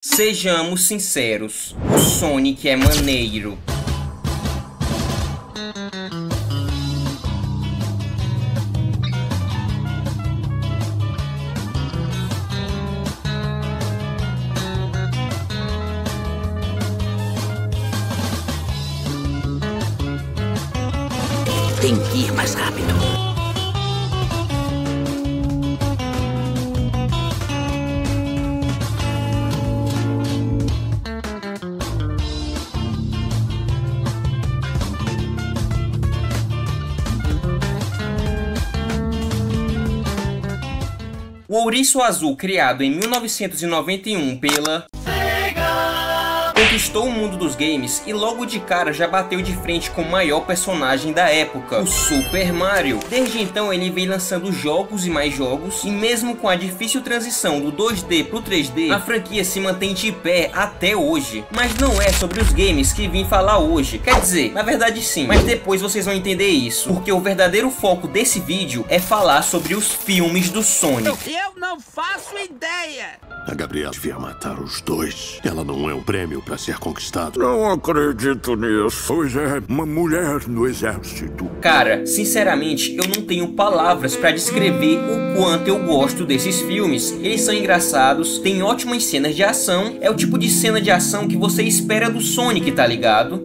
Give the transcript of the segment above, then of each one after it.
Sejamos sinceros, o Sonic é maneiro. Tem que ir mais rápido. O Ouriço Azul, criado em 1991 pela conquistou o mundo dos games e logo de cara já bateu de frente com o maior personagem da época, o Super Mario. Desde então ele vem lançando jogos e mais jogos, e mesmo com a difícil transição do 2D pro 3D, a franquia se mantém de pé até hoje. Mas não é sobre os games que vim falar hoje, quer dizer, na verdade sim, mas depois vocês vão entender isso, porque o verdadeiro foco desse vídeo é falar sobre os filmes do Sonic. Eu não faço ideia! A Gabriela devia matar os dois. Ela não é um prêmio pra ser conquistado. Não acredito nisso. Pois é, uma mulher no exército. Cara, sinceramente, eu não tenho palavras pra descrever o quanto eu gosto desses filmes. Eles são engraçados, tem ótimas cenas de ação, é o tipo de cena de ação que você espera do Sonic, tá ligado?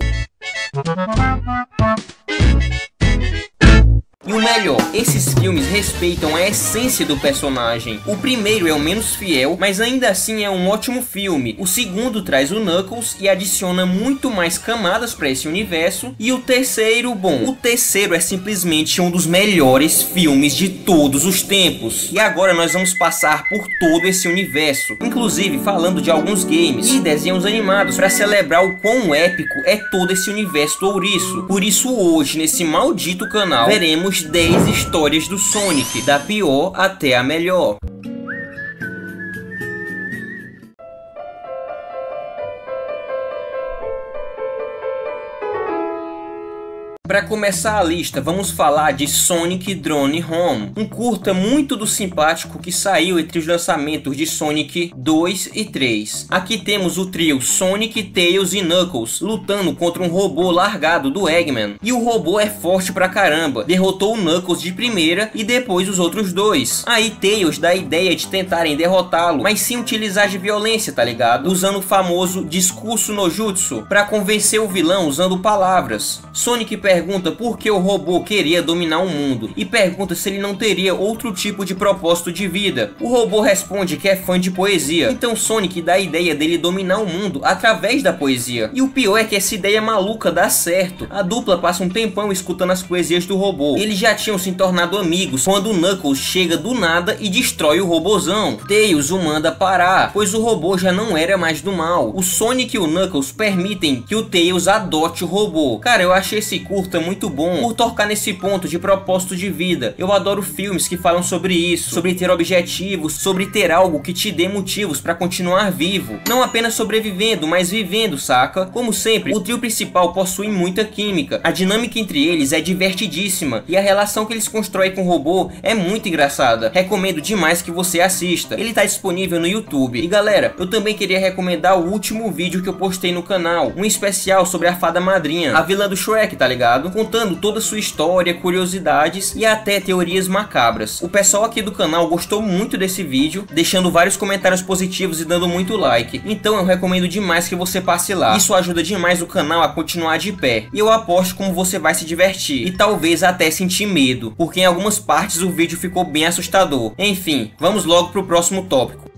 E o melhor, esses filmes respeitam a essência do personagem. O primeiro é o menos fiel, mas ainda assim é um ótimo filme. O segundo traz o Knuckles e adiciona muito mais camadas para esse universo. E o terceiro, bom, o terceiro é simplesmente um dos melhores filmes de todos os tempos. E agora nós vamos passar por todo esse universo, inclusive falando de alguns games e desenhos animados para celebrar o quão épico é todo esse universo do Ouriço. Por isso hoje, nesse maldito canal, veremos 10 histórias do Sonic, da pior até a melhor. Para começar a lista, vamos falar de Sonic Drone Home, um curta muito do simpático que saiu entre os lançamentos de Sonic 2 e 3. Aqui temos o trio Sonic, Tails e Knuckles lutando contra um robô largado do Eggman. E o robô é forte pra caramba, derrotou o Knuckles de primeira e depois os outros dois. Aí Tails dá a ideia de tentarem derrotá-lo, mas sem utilizar de violência, tá ligado? Usando o famoso discurso no jutsu para convencer o vilão usando palavras. Sonic pergunta por que o robô queria dominar o mundo e pergunta se ele não teria outro tipo de propósito de vida. O robô responde que é fã de poesia, então Sonic dá a ideia dele dominar o mundo através da poesia. E o pior é que essa ideia maluca dá certo. A dupla passa um tempão escutando as poesias do robô. Eles já tinham se tornado amigos quando o Knuckles chega do nada e destrói o robozão. Tails o manda parar, pois o robô já não era mais do mal. O Sonic e o Knuckles permitem que o Tails adote o robô. Cara, eu achei esse curta muito bom por tocar nesse ponto de propósito de vida. Eu adoro filmes que falam sobre isso, sobre ter objetivos, sobre ter algo que te dê motivos pra continuar vivo, não apenas sobrevivendo, mas vivendo, saca? Como sempre, o trio principal possui muita química, a dinâmica entre eles é divertidíssima e a relação que eles constroem com o robô é muito engraçada. Recomendo demais que você assista, ele tá disponível no YouTube. E galera, eu também queria recomendar o último vídeo que eu postei no canal, um especial sobre a fada madrinha, a vilã do Shrek, tá ligado? Contando toda a sua história, curiosidades e até teorias macabras. O pessoal aqui do canal gostou muito desse vídeo, deixando vários comentários positivos e dando muito like. Então eu recomendo demais que você passe lá. Isso ajuda demais o canal a continuar de pé. E eu aposto como você vai se divertir e talvez até sentir medo, porque em algumas partes o vídeo ficou bem assustador. Enfim, vamos logo pro próximo tópico.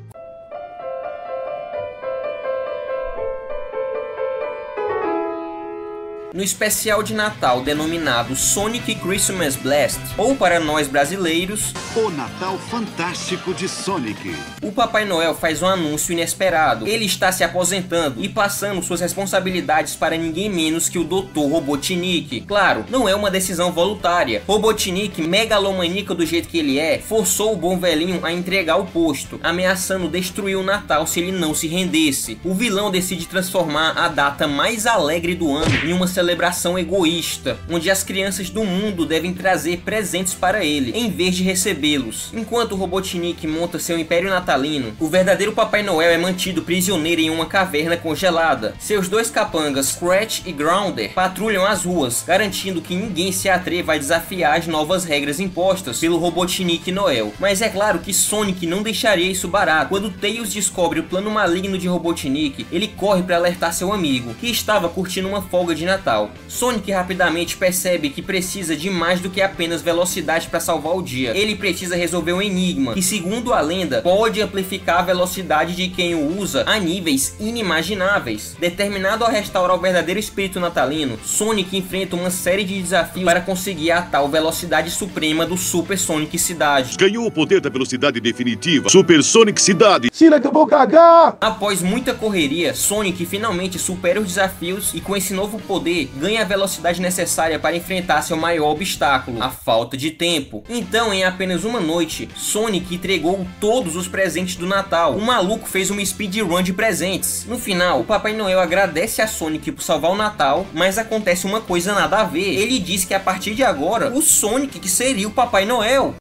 No especial de Natal denominado Sonic Christmas Blast, ou para nós brasileiros, O Natal Fantástico de Sonic. o Papai Noel faz um anúncio inesperado. Ele está se aposentando e passando suas responsabilidades para ninguém menos que o Dr. Robotnik. Claro, não é uma decisão voluntária. Robotnik, megalomaníaco do jeito que ele é, forçou o bom velhinho a entregar o posto, ameaçando destruir o Natal se ele não se rendesse. O vilão decide transformar a data mais alegre do ano em uma celebração egoísta, onde as crianças do mundo devem trazer presentes para ele, em vez de recebê-los. Enquanto o Robotnik monta seu império natalino, o verdadeiro Papai Noel é mantido prisioneiro em uma caverna congelada. Seus dois capangas, Scratch e Grounder, patrulham as ruas, garantindo que ninguém se atreva a desafiar as novas regras impostas pelo Robotnik Noel. Mas é claro que Sonic não deixaria isso barato. Quando Tails descobre o plano maligno de Robotnik, ele corre para alertar seu amigo, que estava curtindo uma folga de Natal. Sonic rapidamente percebe que precisa de mais do que apenas velocidade para salvar o dia. Ele precisa resolver um enigma, que segundo a lenda, pode amplificar a velocidade de quem o usa a níveis inimagináveis. Determinado a restaurar o verdadeiro espírito natalino, Sonic enfrenta uma série de desafios para conseguir a tal velocidade suprema do Super Sonic Cidade. Ganhou o poder da velocidade definitiva, Super Sonic Cidade. Tira que eu vou cagar! Após muita correria, Sonic finalmente supera os desafios e com esse novo poder, ganha a velocidade necessária para enfrentar seu maior obstáculo, a falta de tempo. Então, em apenas uma noite, Sonic entregou todos os presentes do Natal. O maluco fez uma speedrun de presentes. No final, o Papai Noel agradece a Sonic por salvar o Natal, mas acontece uma coisa nada a ver. Ele diz que a partir de agora, o Sonic que seria o Papai Noel.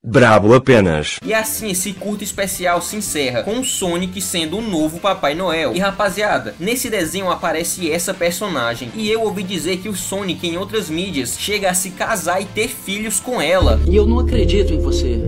Brabo apenas. E assim esse curto especial se encerra, com o Sonic sendo o novo Papai Noel. E rapaziada, nesse desenho aparece essa personagem, e eu ouvi dizer que o Sonic em outras mídias chega a se casar e ter filhos com ela. E eu não acredito em você.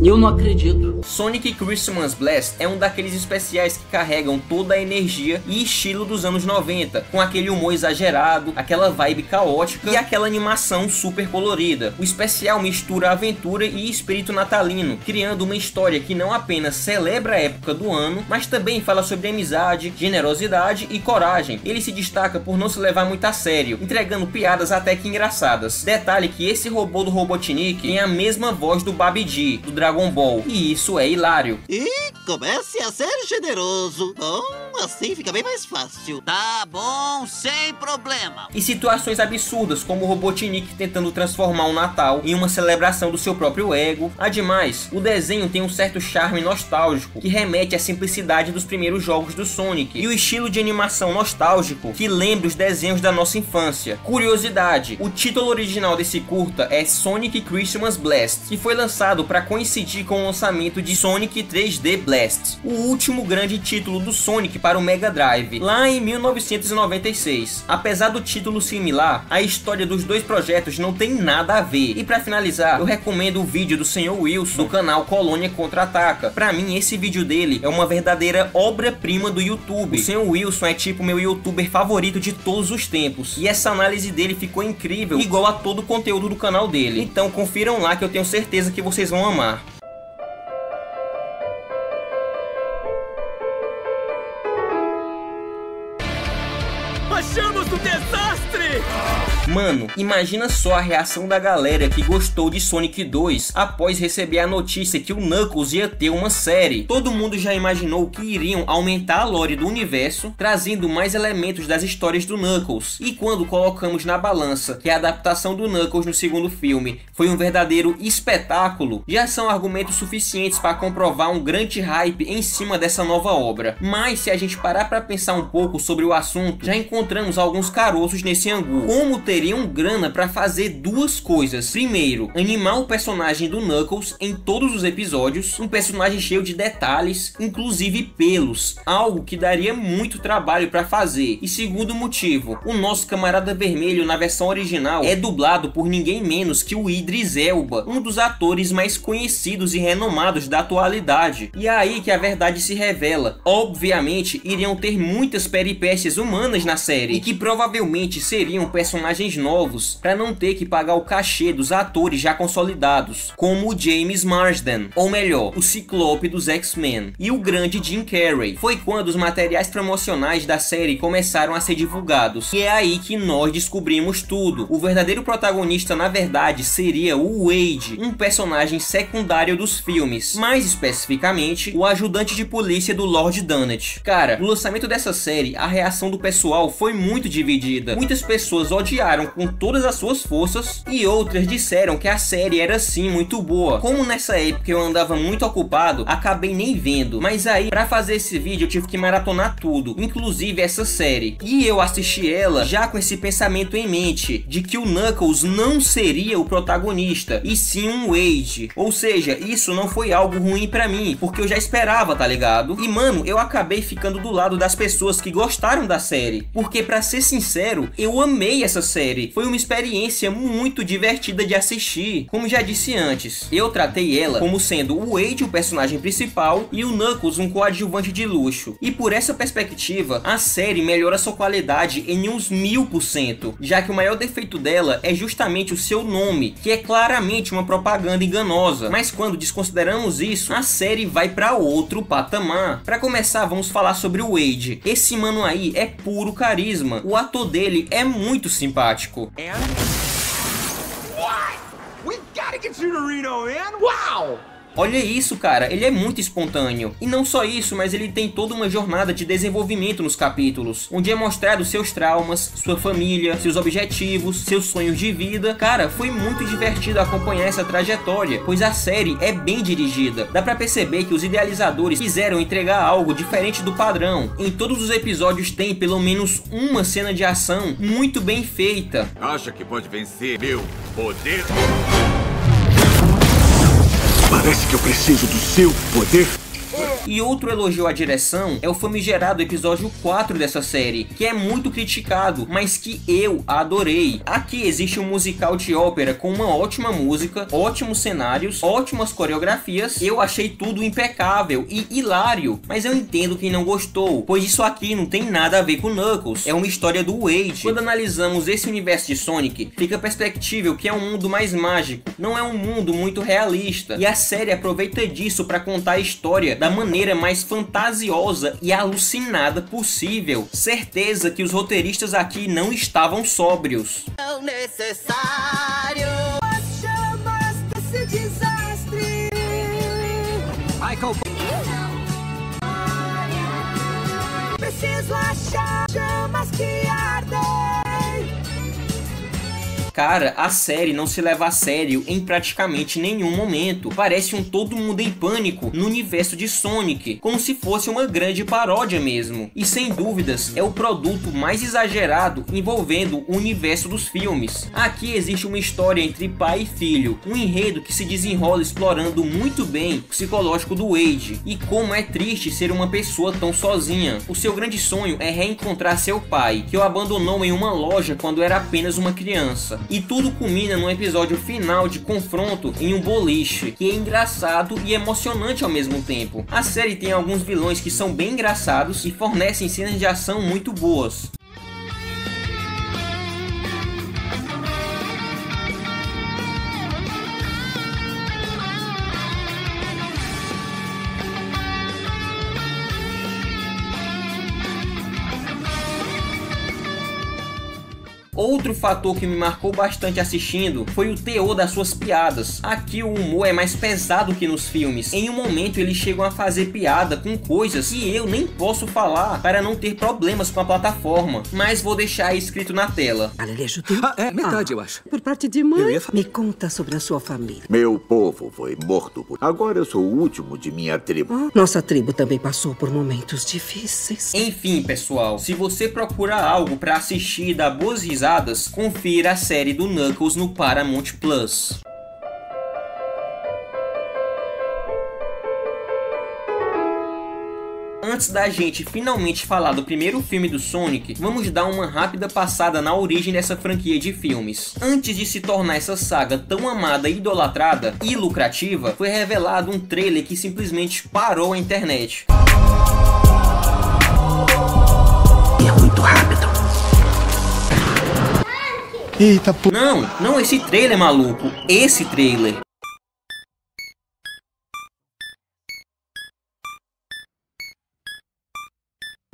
Eu não acredito. Sonic Christmas Blast é um daqueles especiais que carregam toda a energia e estilo dos anos 90, com aquele humor exagerado, aquela vibe caótica e aquela animação super colorida. O especial mistura aventura e espírito natalino, criando uma história que não apenas celebra a época do ano, mas também fala sobre amizade, generosidade e coragem. Ele se destaca por não se levar muito a sério, entregando piadas até que engraçadas. Detalhe que esse robô do Robotnik tem a mesma voz do Babidi, do Dragon Ball, e isso é hilário. E comece a ser generoso. Bom, assim fica bem mais fácil. Tá bom, sem problema. E situações absurdas, como o Robotnik tentando transformar o Natal em uma celebração do seu próprio ego. Ademais, o desenho tem um certo charme nostálgico, que remete à simplicidade dos primeiros jogos do Sonic, e o estilo de animação nostálgico, que lembra os desenhos da nossa infância. Curiosidade, o título original desse curta é Sonic Christmas Blast, que foi lançado para coincidir com o lançamento de Sonic 3D Blast, o último grande título do Sonic para o Mega Drive, lá em 1996. Apesar do título similar, a história dos dois projetos não tem nada a ver. E para finalizar, eu recomendo o vídeo do Sr. Wilson do canal Colônia Contra-Ataca. Pra mim, esse vídeo dele é uma verdadeira obra-prima do YouTube. O Sr. Wilson é tipo meu youtuber favorito de todos os tempos, e essa análise dele ficou incrível, igual a todo o conteúdo do canal dele. Então confiram lá que eu tenho certeza que vocês vão amar. Achamos o desastre! Mano, imagina só a reação da galera que gostou de Sonic 2 após receber a notícia que o Knuckles ia ter uma série. Todo mundo já imaginou que iriam aumentar a lore do universo, trazendo mais elementos das histórias do Knuckles. E quando colocamos na balança que a adaptação do Knuckles no segundo filme foi um verdadeiro espetáculo, já são argumentos suficientes para comprovar um grande hype em cima dessa nova obra. Mas se a gente parar para pensar um pouco sobre o assunto, já encontramos alguns caroços nesse angu. Como teriam grana para fazer duas coisas: primeiro, animar o personagem do Knuckles em todos os episódios, um personagem cheio de detalhes, inclusive pelos, algo que daria muito trabalho para fazer. E segundo motivo, o nosso camarada vermelho na versão original é dublado por ninguém menos que o Idris Elba, um dos atores mais conhecidos e renomados da atualidade. E é aí que a verdade se revela. Obviamente iriam ter muitas peripécias humanas na série, e que provavelmente seriam personagens novos para não ter que pagar o cachê dos atores já consolidados, como o James Marsden, ou melhor, o Ciclope dos X-Men, e o grande Jim Carrey. Foi quando os materiais promocionais da série começaram a ser divulgados, e é aí que nós descobrimos tudo. O verdadeiro protagonista na verdade seria o Wade, um personagem secundário dos filmes, mais especificamente o ajudante de polícia do Lord Donut. Cara, no lançamento dessa série a reação do pessoal foi muito dividida. Muitas pessoas odiaram criticaram com todas as suas forças e outras disseram que a série era sim muito boa. Como nessa época eu andava muito ocupado, acabei nem vendo, mas aí pra fazer esse vídeo eu tive que maratonar tudo, inclusive essa série. E eu assisti ela já com esse pensamento em mente, de que o Knuckles não seria o protagonista, e sim um Wade. Ou seja, isso não foi algo ruim pra mim, porque eu já esperava, tá ligado? E mano, eu acabei ficando do lado das pessoas que gostaram da série, porque pra ser sincero, eu amei essa série. Foi uma experiência muito divertida de assistir. Como já disse antes, eu tratei ela como sendo o Wade o personagem principal e o Knuckles um coadjuvante de luxo. E por essa perspectiva, a série melhora sua qualidade em uns 1000%, já que o maior defeito dela é justamente o seu nome, que é claramente uma propaganda enganosa. Mas quando desconsideramos isso, a série vai pra outro patamar. Pra começar, vamos falar sobre o Wade. Esse mano aí é puro carisma. O ator dele é muito simpático. Olha isso, cara, ele é muito espontâneo. E não só isso, mas ele tem toda uma jornada de desenvolvimento nos capítulos, onde é mostrado seus traumas, sua família, seus objetivos, seus sonhos de vida. Cara, foi muito divertido acompanhar essa trajetória, pois a série é bem dirigida. Dá pra perceber que os idealizadores quiseram entregar algo diferente do padrão. Em todos os episódios tem pelo menos uma cena de ação muito bem feita. Acha que pode vencer meu poder? Parece que eu preciso do seu poder. E outro elogio à direção é o famigerado episódio 4 dessa série, que é muito criticado, mas que eu adorei. Aqui existe um musical de ópera com uma ótima música, ótimos cenários, ótimas coreografias. Eu achei tudo impecável e hilário, mas eu entendo quem não gostou, pois isso aqui não tem nada a ver com Knuckles, é uma história do Wade. Quando analisamos esse universo de Sonic, fica perceptível que é um mundo mais mágico, não é um mundo muito realista, e a série aproveita disso para contar a história da maneira mais fantasiosa e alucinada possível. Certeza que os roteiristas aqui não estavam sóbrios. Não necessário. As chamas desse desastre. Preciso achar chamas que ardem. Cara, a série não se leva a sério em praticamente nenhum momento. Parece um todo mundo em pânico no universo de Sonic, como se fosse uma grande paródia mesmo. E sem dúvidas, é o produto mais exagerado envolvendo o universo dos filmes. Aqui existe uma história entre pai e filho, um enredo que se desenrola explorando muito bem o psicológico do Wade, e como é triste ser uma pessoa tão sozinha. O seu grande sonho é reencontrar seu pai, que o abandonou em uma loja quando era apenas uma criança. E tudo culmina num episódio final de confronto em um boliche, que é engraçado e emocionante ao mesmo tempo. A série tem alguns vilões que são bem engraçados e fornecem cenas de ação muito boas. Outro fator que me marcou bastante assistindo foi o teor das suas piadas. Aqui o humor é mais pesado que nos filmes. Em um momento eles chegam a fazer piada com coisas que eu nem posso falar para não ter problemas com a plataforma, mas vou deixar escrito na tela. Alejo teu? Metade, eu acho. Por parte de mãe? Me conta sobre a sua família. Meu povo foi morto. Agora eu sou o último de minha tribo. Nossa tribo também passou por momentos difíceis. Enfim, pessoal, se você procura algo para assistir e dar boas risadas, confira a série do Knuckles no Paramount Plus. Antes da gente finalmente falar do primeiro filme do Sonic, vamos dar uma rápida passada na origem dessa franquia de filmes. Antes de se tornar essa saga tão amada e idolatrada e lucrativa, foi revelado um trailer que simplesmente parou a internet. É muito rápido. Eita, pô. Não esse trailer, maluco. Esse trailer.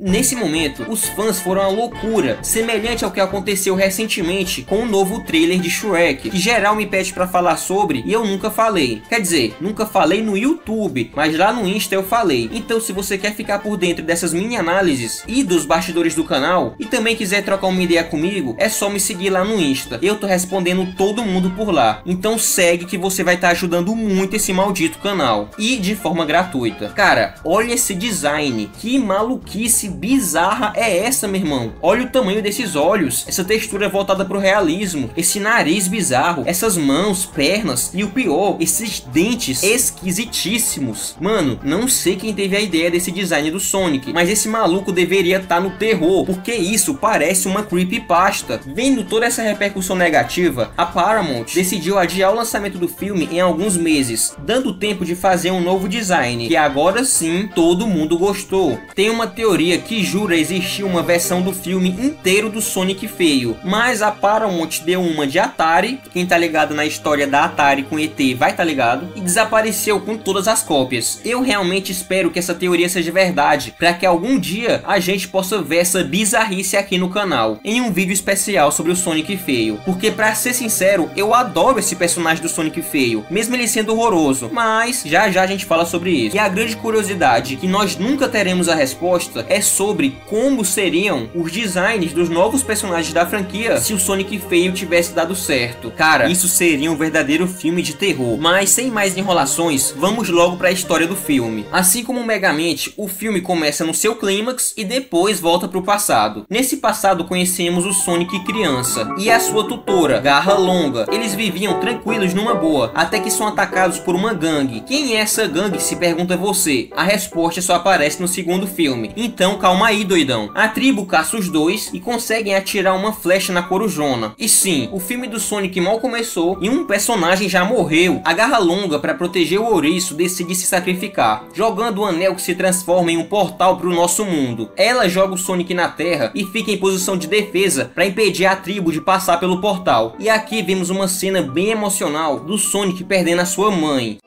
Nesse momento, os fãs foram à loucura, semelhante ao que aconteceu recentemente com o novo trailer de Shrek, que geral me pede pra falar sobre e eu nunca falei. Quer dizer, nunca falei no YouTube, mas lá no Insta eu falei. Então se você quer ficar por dentro dessas mini análises e dos bastidores do canal, e também quiser trocar uma ideia comigo, é só me seguir lá no Insta. Eu tô respondendo todo mundo por lá. Então segue que você vai estar ajudando muito esse maldito canal. E de forma gratuita. Cara, olha esse design, que maluquice bizarra é essa, meu irmão? Olha o tamanho desses olhos, essa textura voltada pro realismo, esse nariz bizarro, essas mãos, pernas e o pior, esses dentes esquisitíssimos. Mano, não sei quem teve a ideia desse design do Sonic, mas esse maluco deveria estar no terror, porque isso parece uma creepypasta. Vendo toda essa repercussão negativa, a Paramount decidiu adiar o lançamento do filme em alguns meses, dando tempo de fazer um novo design, que agora sim todo mundo gostou. Tem uma teoria que jura existir uma versão do filme inteiro do Sonic feio, mas a Paramount deu uma de Atari, quem tá ligado na história da Atari com ET vai tá ligado, e desapareceu com todas as cópias. Eu realmente espero que essa teoria seja verdade, para que algum dia a gente possa ver essa bizarrice aqui no canal, em um vídeo especial sobre o Sonic feio, porque pra ser sincero, eu adoro esse personagem do Sonic feio, mesmo ele sendo horroroso, mas já a gente fala sobre isso. E a grande curiosidade, que nós nunca teremos a resposta, é sobre como seriam os designs dos novos personagens da franquia se o Sonic feio tivesse dado certo. Cara, isso seria um verdadeiro filme de terror. Mas sem mais enrolações, vamos logo para a história do filme. Assim como Megamente, o filme começa no seu clímax e depois volta para o passado. Nesse passado conhecemos o Sonic criança e a sua tutora, Garra Longa. Eles viviam tranquilos numa boa, até que são atacados por uma gangue. Quem é essa gangue, se pergunta você? A resposta só aparece no segundo filme. Então calma aí, doidão. A tribo caça os dois e conseguem atirar uma flecha na corujona. E sim, o filme do Sonic mal começou e um personagem já morreu. A Garra Longa, para proteger o ouriço, decide se sacrificar, jogando o anel que se transforma em um portal para o nosso mundo. Ela joga o Sonic na terra e fica em posição de defesa para impedir a tribo de passar pelo portal. E aqui vemos uma cena bem emocional do Sonic perdendo a sua mãe.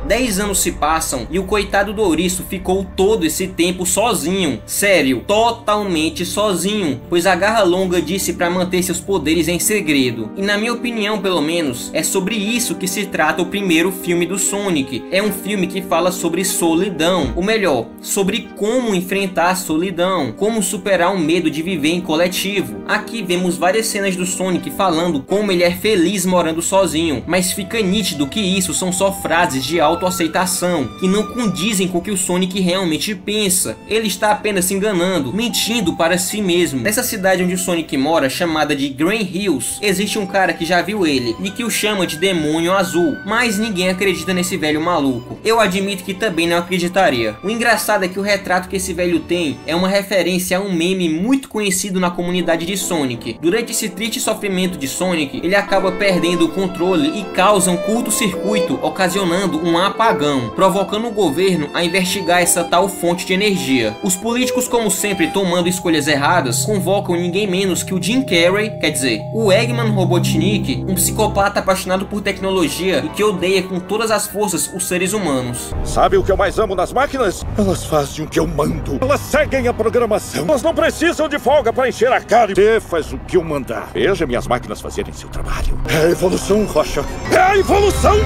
10 anos se passam e o coitado do ouriço ficou todo esse tempo sozinho. Sério, totalmente sozinho, pois a Garra Longa disse para manter seus poderes em segredo. E na minha opinião, pelo menos, é sobre isso que se trata o primeiro filme do Sonic. É um filme que fala sobre solidão, ou melhor, sobre como enfrentar a solidão, como superar o medo de viver em coletivo. Aqui vemos várias cenas do Sonic falando como ele é feliz morando sozinho, mas fica nítido que isso são só frases de autoaceitação, que não condizem com o que o Sonic realmente pensa. Ele está apenas se enganando, mentindo para si mesmo. Nessa cidade onde o Sonic mora, chamada de Green Hills, existe um cara que já viu ele e que o chama de Demônio Azul, mas ninguém acredita nesse velho maluco. Eu admito que também não acreditaria. O engraçado é que o retrato que esse velho tem é uma referência a um meme muito conhecido na comunidade de Sonic. Durante esse triste sofrimento de Sonic, ele acaba perdendo o controle e causa um curto-circuito, ocasionando um apagão, provocando o governo a investigar essa tal fonte de energia. Os políticos, como sempre, tomando escolhas erradas, convocam ninguém menos que o Jim Carrey, quer dizer, o Eggman Robotnik, um psicopata apaixonado por tecnologia e que odeia com todas as forças os seres humanos. Sabe o que eu mais amo nas máquinas? Elas fazem o que eu mando. Elas seguem a programação. Elas não precisam de folga para encher a cara. Você faz o que eu mandar. Veja minhas máquinas fazerem seu trabalho. É a evolução, Rocha. É a evolução!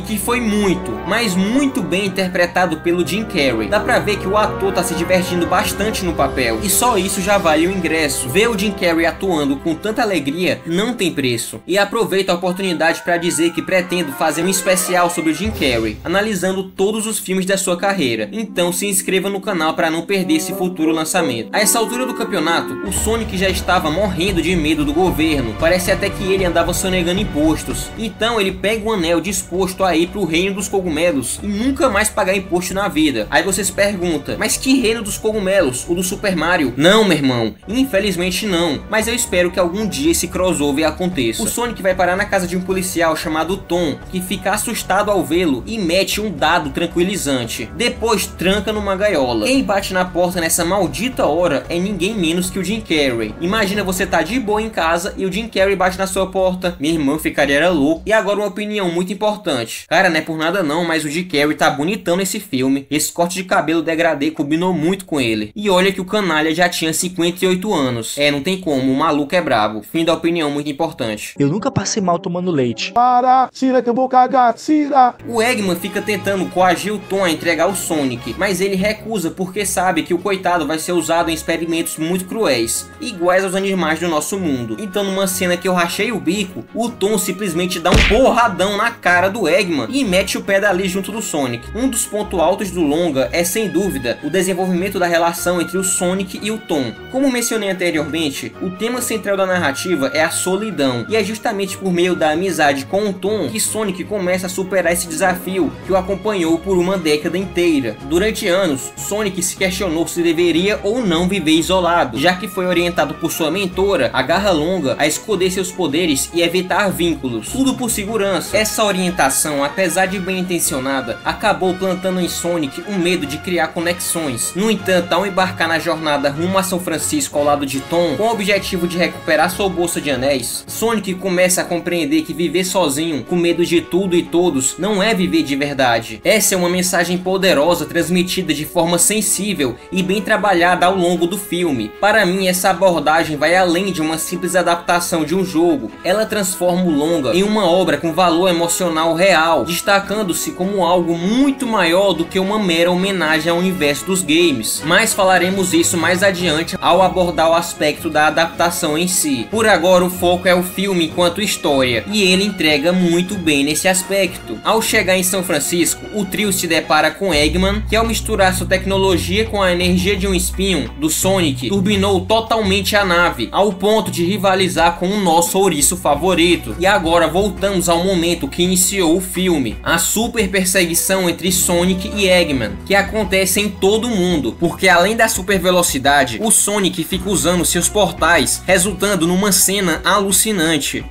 Que foi muito, mas muito bem interpretado pelo Jim Carrey. Dá pra ver que o ator tá se divertindo bastante no papel, e só isso já vale o ingresso. Ver o Jim Carrey atuando com tanta alegria não tem preço. E aproveito a oportunidade para dizer que pretendo fazer um especial sobre o Jim Carrey, analisando todos os filmes da sua carreira. Então se inscreva no canal para não perder esse futuro lançamento. A essa altura do campeonato, o Sonic já estava morrendo de medo do governo. Parece até que ele andava sonegando impostos. Então ele pega o anel disposto a ir pro reino dos cogumelos e nunca mais pagar imposto na vida. Aí você se pergunta, mas que reino dos cogumelos? O do Super Mario? Não, meu irmão, infelizmente não, mas eu espero que algum dia esse crossover aconteça. O Sonic vai parar na casa de um policial chamado Tom, que fica assustado ao vê-lo e mete um dado tranquilizante. Depois tranca numa gaiola. Quem bate na porta nessa maldita hora é ninguém menos que o Jim Carrey. Imagina você tá de boa em casa e o Jim Carrey bate na sua porta. Minha irmã ficaria louco. E agora uma opinião muito importante. Cara, não é por nada não, mas o Jim Carrey tá bonitão nesse filme. Esse corte de cabelo degradê combinou muito com ele. E olha que o canalha já tinha 58 anos. É, não tem como, o maluco é brabo. Fim da opinião muito importante. Eu nunca passei mal tomando leite. Para, tira que eu vou cagar, tira. O Eggman fica tentando coagir o Tom a entregar o Sonic, mas ele recusa porque sabe que o coitado vai ser usado em experimentos muito cruéis, iguais aos animais do nosso mundo. Então numa cena que eu rachei o bico, o Tom simplesmente dá um porradão na cara do Eggman e mete o pé dali junto do Sonic. Um dos pontos altos do longa é sem dúvida o desenvolvimento da relação entre o Sonic e o Tom. Como mencionei anteriormente, o tema central da narrativa é a solidão, e é justamente por meio da amizade com o Tom que Sonic começa a superar esse desafio que o acompanhou por uma década inteira. Durante anos, Sonic se questionou se deveria ou não viver isolado, já que foi orientado por sua mentora, a Garra Longa, a esconder seus poderes e evitar vínculos, tudo por segurança. Essa orientação, apesar de bem intencionada, acabou plantando em Sonic um medo de criar conexões. No entanto, ao embarcar na jornada rumo a São Francisco ao lado de Tom, com o objetivo de recuperar sua bolsa de anéis, Sonic começa a compreender que viver sozinho, com medo de tudo e todos, não é viver de verdade. Essa é uma mensagem poderosa transmitida de forma sensível e bem trabalhada ao longo do filme. Para mim, essa abordagem vai além de uma simples adaptação de um jogo. Ela transforma o longa em uma obra com valor emocional real, destacando-se como algo muito maior do que uma mera homenagem ao universo dos games. Mas falaremos isso mais adiante ao abordar o aspecto da adaptação em si. Por agora o foco é o filme enquanto história, e ele entrega muito bem nesse aspecto. Ao chegar em São Francisco, o trio se depara com Eggman, que ao misturar sua tecnologia com a energia de um espinho do Sonic, turbinou totalmente a nave, ao ponto de rivalizar com o nosso ouriço favorito. E agora voltamos ao momento que iniciou o filme, a super perseguição entre Sonic e Eggman, que acontece em todo mundo, porque além da super velocidade, o Sonic fica usando seus portais, resultando numa cena alucinante.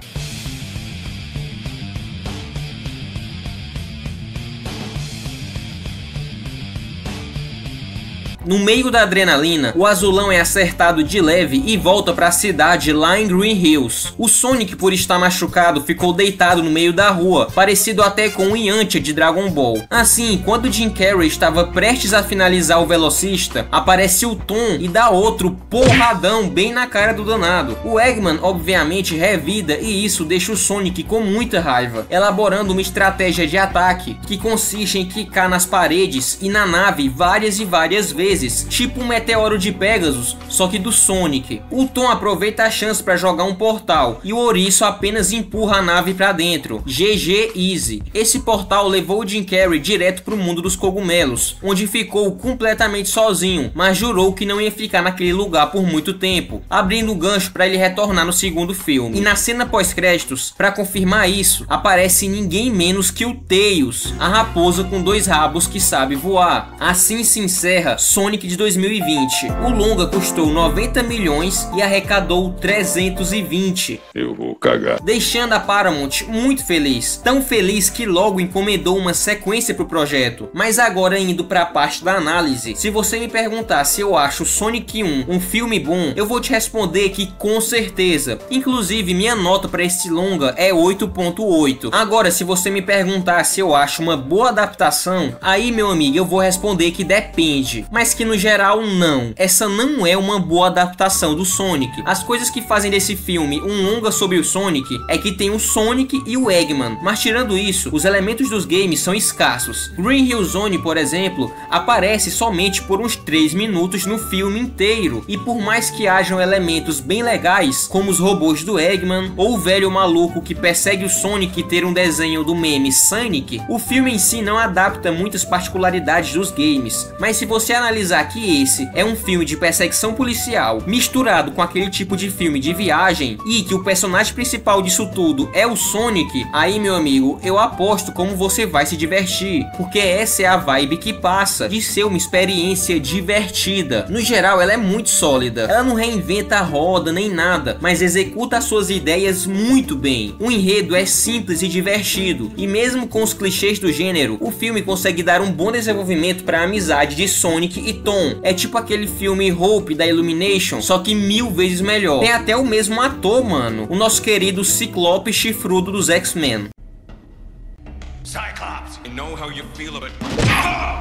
No meio da adrenalina, o azulão é acertado de leve e volta para a cidade lá em Green Hills. O Sonic, por estar machucado, ficou deitado no meio da rua, parecido até com um Yantia de Dragon Ball. Assim, quando Jim Carrey estava prestes a finalizar o velocista, aparece o Tom e dá outro porradão bem na cara do danado. O Eggman obviamente revida e isso deixa o Sonic com muita raiva, elaborando uma estratégia de ataque que consiste em quicar nas paredes e na nave várias e várias vezes, tipo um meteoro de Pegasus, só que do Sonic. O Tom aproveita a chance para jogar um portal e o ouriço apenas empurra a nave para dentro. GG easy. Esse portal levou o Jim Carrey direto pro mundo dos cogumelos, onde ficou completamente sozinho, mas jurou que não ia ficar naquele lugar por muito tempo, abrindo o gancho para ele retornar no segundo filme. E na cena pós-créditos, para confirmar isso, aparece ninguém menos que o Tails, a raposa com dois rabos que sabe voar. Assim se encerra Sonic de 2020. O longa custou 90 milhões e arrecadou 320. Eu vou cagar. Deixando a Paramount muito feliz. Tão feliz que logo encomendou uma sequência pro projeto. Mas agora indo pra parte da análise. Se você me perguntar se eu acho Sonic 1 um filme bom, eu vou te responder que com certeza. Inclusive minha nota para esse longa é 8.8. Agora se você me perguntar se eu acho uma boa adaptação, aí meu amigo eu vou responder que depende. Mas que no geral não. Essa não é uma boa adaptação do Sonic. As coisas que fazem desse filme um longa sobre o Sonic é que tem o Sonic e o Eggman. Mas tirando isso, os elementos dos games são escassos. Green Hill Zone, por exemplo, aparece somente por uns 3 minutos no filme inteiro. E por mais que hajam elementos bem legais, como os robôs do Eggman, ou o velho maluco que persegue o Sonic ter um desenho do meme Sonic, o filme em si não adapta muitas particularidades dos games. Mas se você analisar analisar que esse é um filme de perseguição policial misturado com aquele tipo de filme de viagem e que o personagem principal disso tudo é o Sonic, aí meu amigo, eu aposto como você vai se divertir, porque essa é a vibe que passa de ser uma experiência divertida. No geral ela é muito sólida, ela não reinventa a roda nem nada, mas executa as suas ideias muito bem. O enredo é simples e divertido, e mesmo com os clichês do gênero, o filme consegue dar um bom desenvolvimento para a amizade de Sonic e Tom. É tipo aquele filme Hope da Illumination, só que 1000 vezes melhor. Tem até o mesmo ator, mano, o nosso querido Ciclope chifrudo dos X-Men.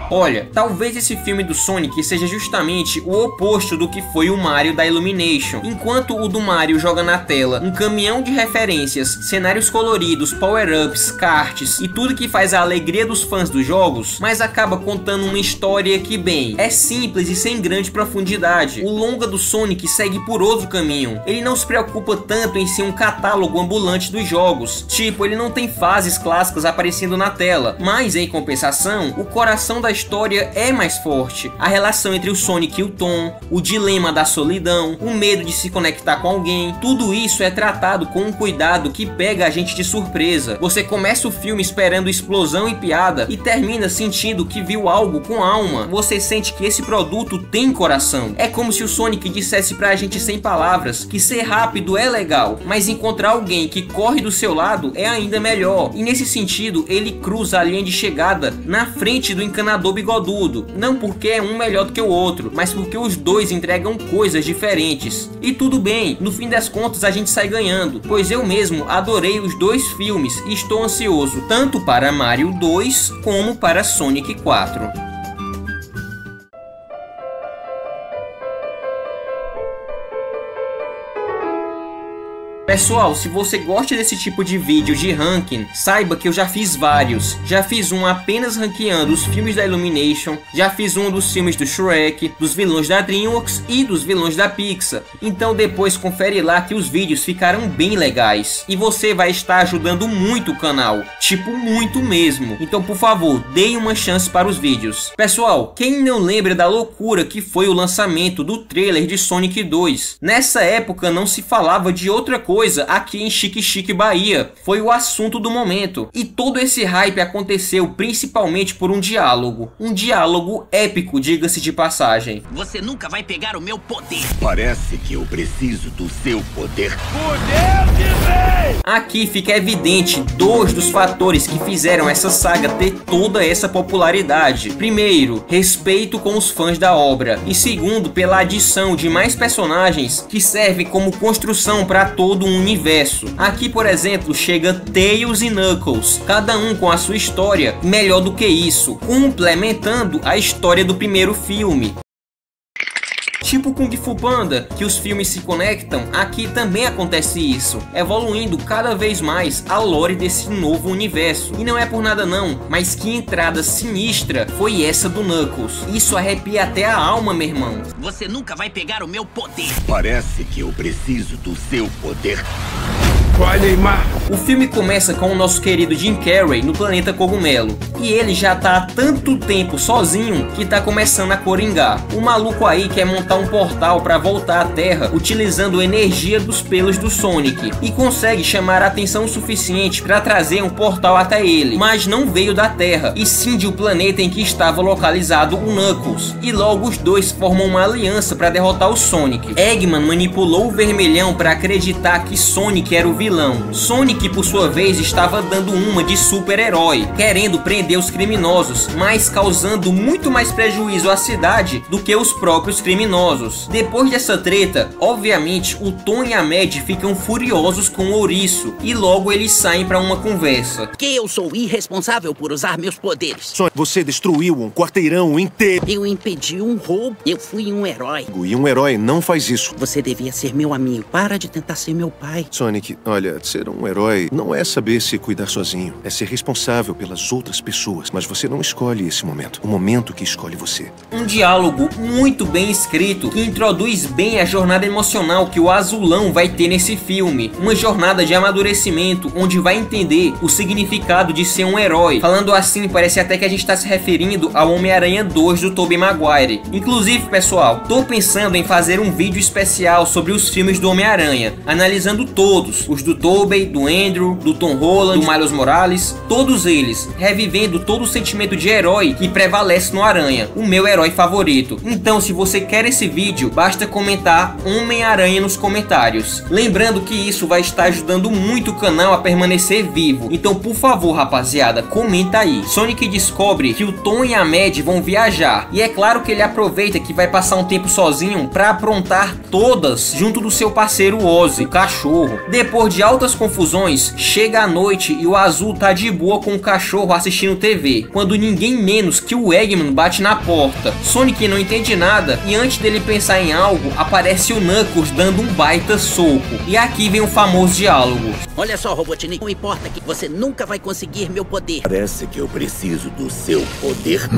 Olha, talvez esse filme do Sonic seja justamente o oposto do que foi o Mario da Illumination. Enquanto o do Mario joga na tela um caminhão de referências, cenários coloridos, power-ups, karts e tudo que faz a alegria dos fãs dos jogos, mas acaba contando uma história que, bem, é simples e sem grande profundidade. O longa do Sonic segue por outro caminho. Ele não se preocupa tanto em ser um catálogo ambulante dos jogos. Tipo, ele não tem fases clássicas aparecendo na tela, mas em compensação, o coração da história é mais forte. A relação entre o Sonic e o Tom, o dilema da solidão, o medo de se conectar com alguém, tudo isso é tratado com um cuidado que pega a gente de surpresa. Você começa o filme esperando explosão e piada e termina sentindo que viu algo com alma. Você sente que esse produto tem coração. É como se o Sonic dissesse pra gente sem palavras que ser rápido é legal, mas encontrar alguém que corre do seu lado é ainda melhor. E nesse sentido, ele cruza a linha de chegada na frente do encanador bigodudo, não porque é um melhor do que o outro, mas porque os dois entregam coisas diferentes. E tudo bem, no fim das contas a gente sai ganhando, pois eu mesmo adorei os dois filmes e estou ansioso tanto para Mario 2 como para Sonic 4. Pessoal, se você gosta desse tipo de vídeo de ranking, saiba que eu já fiz vários. Já fiz um apenas ranqueando os filmes da Illumination, já fiz um dos filmes do Shrek, dos vilões da DreamWorks e dos vilões da Pixar. Então depois confere lá que os vídeos ficaram bem legais. E você vai estar ajudando muito o canal, tipo muito mesmo. Então por favor, dê uma chance para os vídeos. Pessoal, quem não lembra da loucura que foi o lançamento do trailer de Sonic 2? Nessa época não se falava de outra coisa aqui em Xique-Xique, Bahia. Foi o assunto do momento. E todo esse hype aconteceu principalmente por um diálogo. Um diálogo épico, diga-se de passagem. Você nunca vai pegar o meu poder. Parece que eu preciso do seu poder. Poder de rei! Aqui fica evidente dois dos fatores que fizeram essa saga ter toda essa popularidade. Primeiro, respeito com os fãs da obra. E segundo, pela adição de mais personagens que servem como construção para todo um universo. Aqui, por exemplo, chega Tails e Knuckles, cada um com a sua história, melhor do que isso, complementando a história do primeiro filme. Tipo Kung Fu Panda, que os filmes se conectam, aqui também acontece isso, evoluindo cada vez mais a lore desse novo universo. E não é por nada não, mas que entrada sinistra foi essa do Knuckles. Isso arrepia até a alma, meu irmão. Você nunca vai pegar o meu poder. Parece que eu preciso do seu poder. Vai, Neymar! O filme começa com o nosso querido Jim Carrey no planeta Cogumelo. E ele já tá há tanto tempo sozinho que tá começando a coringar. O maluco aí quer montar um portal para voltar à Terra utilizando a energia dos pelos do Sonic. E consegue chamar a atenção o suficiente para trazer um portal até ele. Mas não veio da Terra, e sim de um planeta em que estava localizado o Knuckles. E logo os dois formam uma aliança para derrotar o Sonic. Eggman manipulou o vermelhão para acreditar que Sonic era o vilão. Sonic, por sua vez, estava dando uma de super-herói, querendo prender os criminosos, mas causando muito mais prejuízo à cidade do que os próprios criminosos. Depois dessa treta, obviamente, o Tom e a Mad ficam furiosos com o ouriço, e logo eles saem para uma conversa. Que eu sou irresponsável por usar meus poderes. Você destruiu um quarteirão inteiro. Eu impedi um roubo. Eu fui um herói. E um herói não faz isso. Você devia ser meu amigo. Para de tentar ser meu pai. Sonic, olha. Olha, ser um herói não é saber se cuidar sozinho. É ser responsável pelas outras pessoas. Mas você não escolhe esse momento. O momento que escolhe você. Um diálogo muito bem escrito que introduz bem a jornada emocional que o Azulão vai ter nesse filme. Uma jornada de amadurecimento onde vai entender o significado de ser um herói. Falando assim, parece até que a gente está se referindo ao Homem-Aranha 2 do Tobey Maguire. Inclusive, pessoal, tô pensando em fazer um vídeo especial sobre os filmes do Homem-Aranha, analisando todos, os do Tobey, do Andrew, do Tom Holland, do Miles Morales, todos eles, revivendo todo o sentimento de herói que prevalece no Aranha, o meu herói favorito. Então, se você quer esse vídeo, basta comentar Homem-Aranha nos comentários. Lembrando que isso vai estar ajudando muito o canal a permanecer vivo. Então, por favor, rapaziada, comenta aí. Sonic descobre que o Tom e a Mad vão viajar, e é claro que ele aproveita que vai passar um tempo sozinho para aprontar todas junto do seu parceiro Ozzy, o cachorro. Depois de altas confusões, chega a noite e o Azul tá de boa com o cachorro assistindo TV, quando ninguém menos que o Eggman bate na porta. Sonic não entende nada e antes dele pensar em algo, aparece o Knuckles dando um baita soco. E aqui vem o famoso diálogo. Olha só, Robotnik, não importa que você nunca vai conseguir meu poder. Parece que eu preciso do seu poder.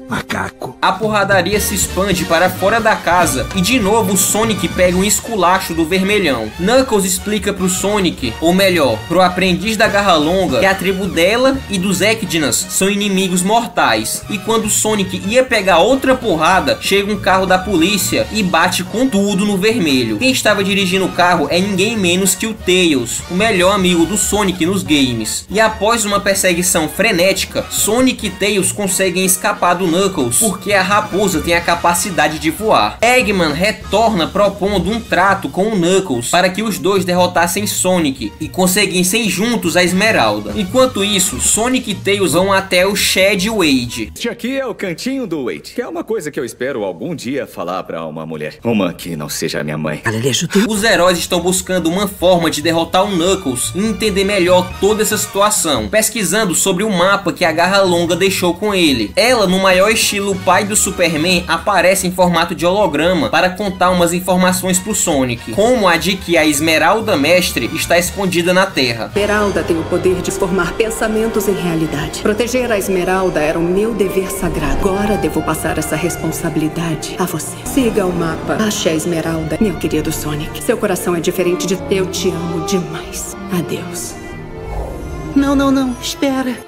Macaco. A porradaria se expande para fora da casa e de novo o Sonic pega um esculacho do vermelhão. Knuckles explica pro Sonic, ou melhor, pro aprendiz da Garra Longa, que a tribo dela e dos Echidnas são inimigos mortais. E quando o Sonic ia pegar outra porrada, chega um carro da polícia e bate com tudo no vermelho. Quem estava dirigindo o carro é ninguém menos que o Tails, o melhor amigo do Sonic nos games. E após uma perseguição frenética, Sonic e Tails conseguem escapar do Knuckles, porque a raposa tem a capacidade de voar. Eggman retorna propondo um trato com o Knuckles para que os dois derrotassem Sonic e conseguissem juntos a Esmeralda. Enquanto isso, Sonic e Tails vão até o Shed Wade. Este aqui é o cantinho do Wade, que é uma coisa que eu espero algum dia falar pra uma mulher. Uma que não seja minha mãe. Os heróis estão buscando uma forma de derrotar o Knuckles e entender melhor toda essa situação, pesquisando sobre o mapa que a Garra Longa deixou com ele. Ela, no maior estilo pai do Superman, aparece em formato de holograma para contar umas informações pro Sonic, como a de que a Esmeralda Mestre está escondida na Terra. Esmeralda tem o poder de formar pensamentos em realidade. Proteger a Esmeralda era o meu dever sagrado. Agora devo passar essa responsabilidade a você. Siga o mapa, ache a Esmeralda, meu querido Sonic. Seu coração é diferente de... Eu te amo demais. Adeus. Não, espera.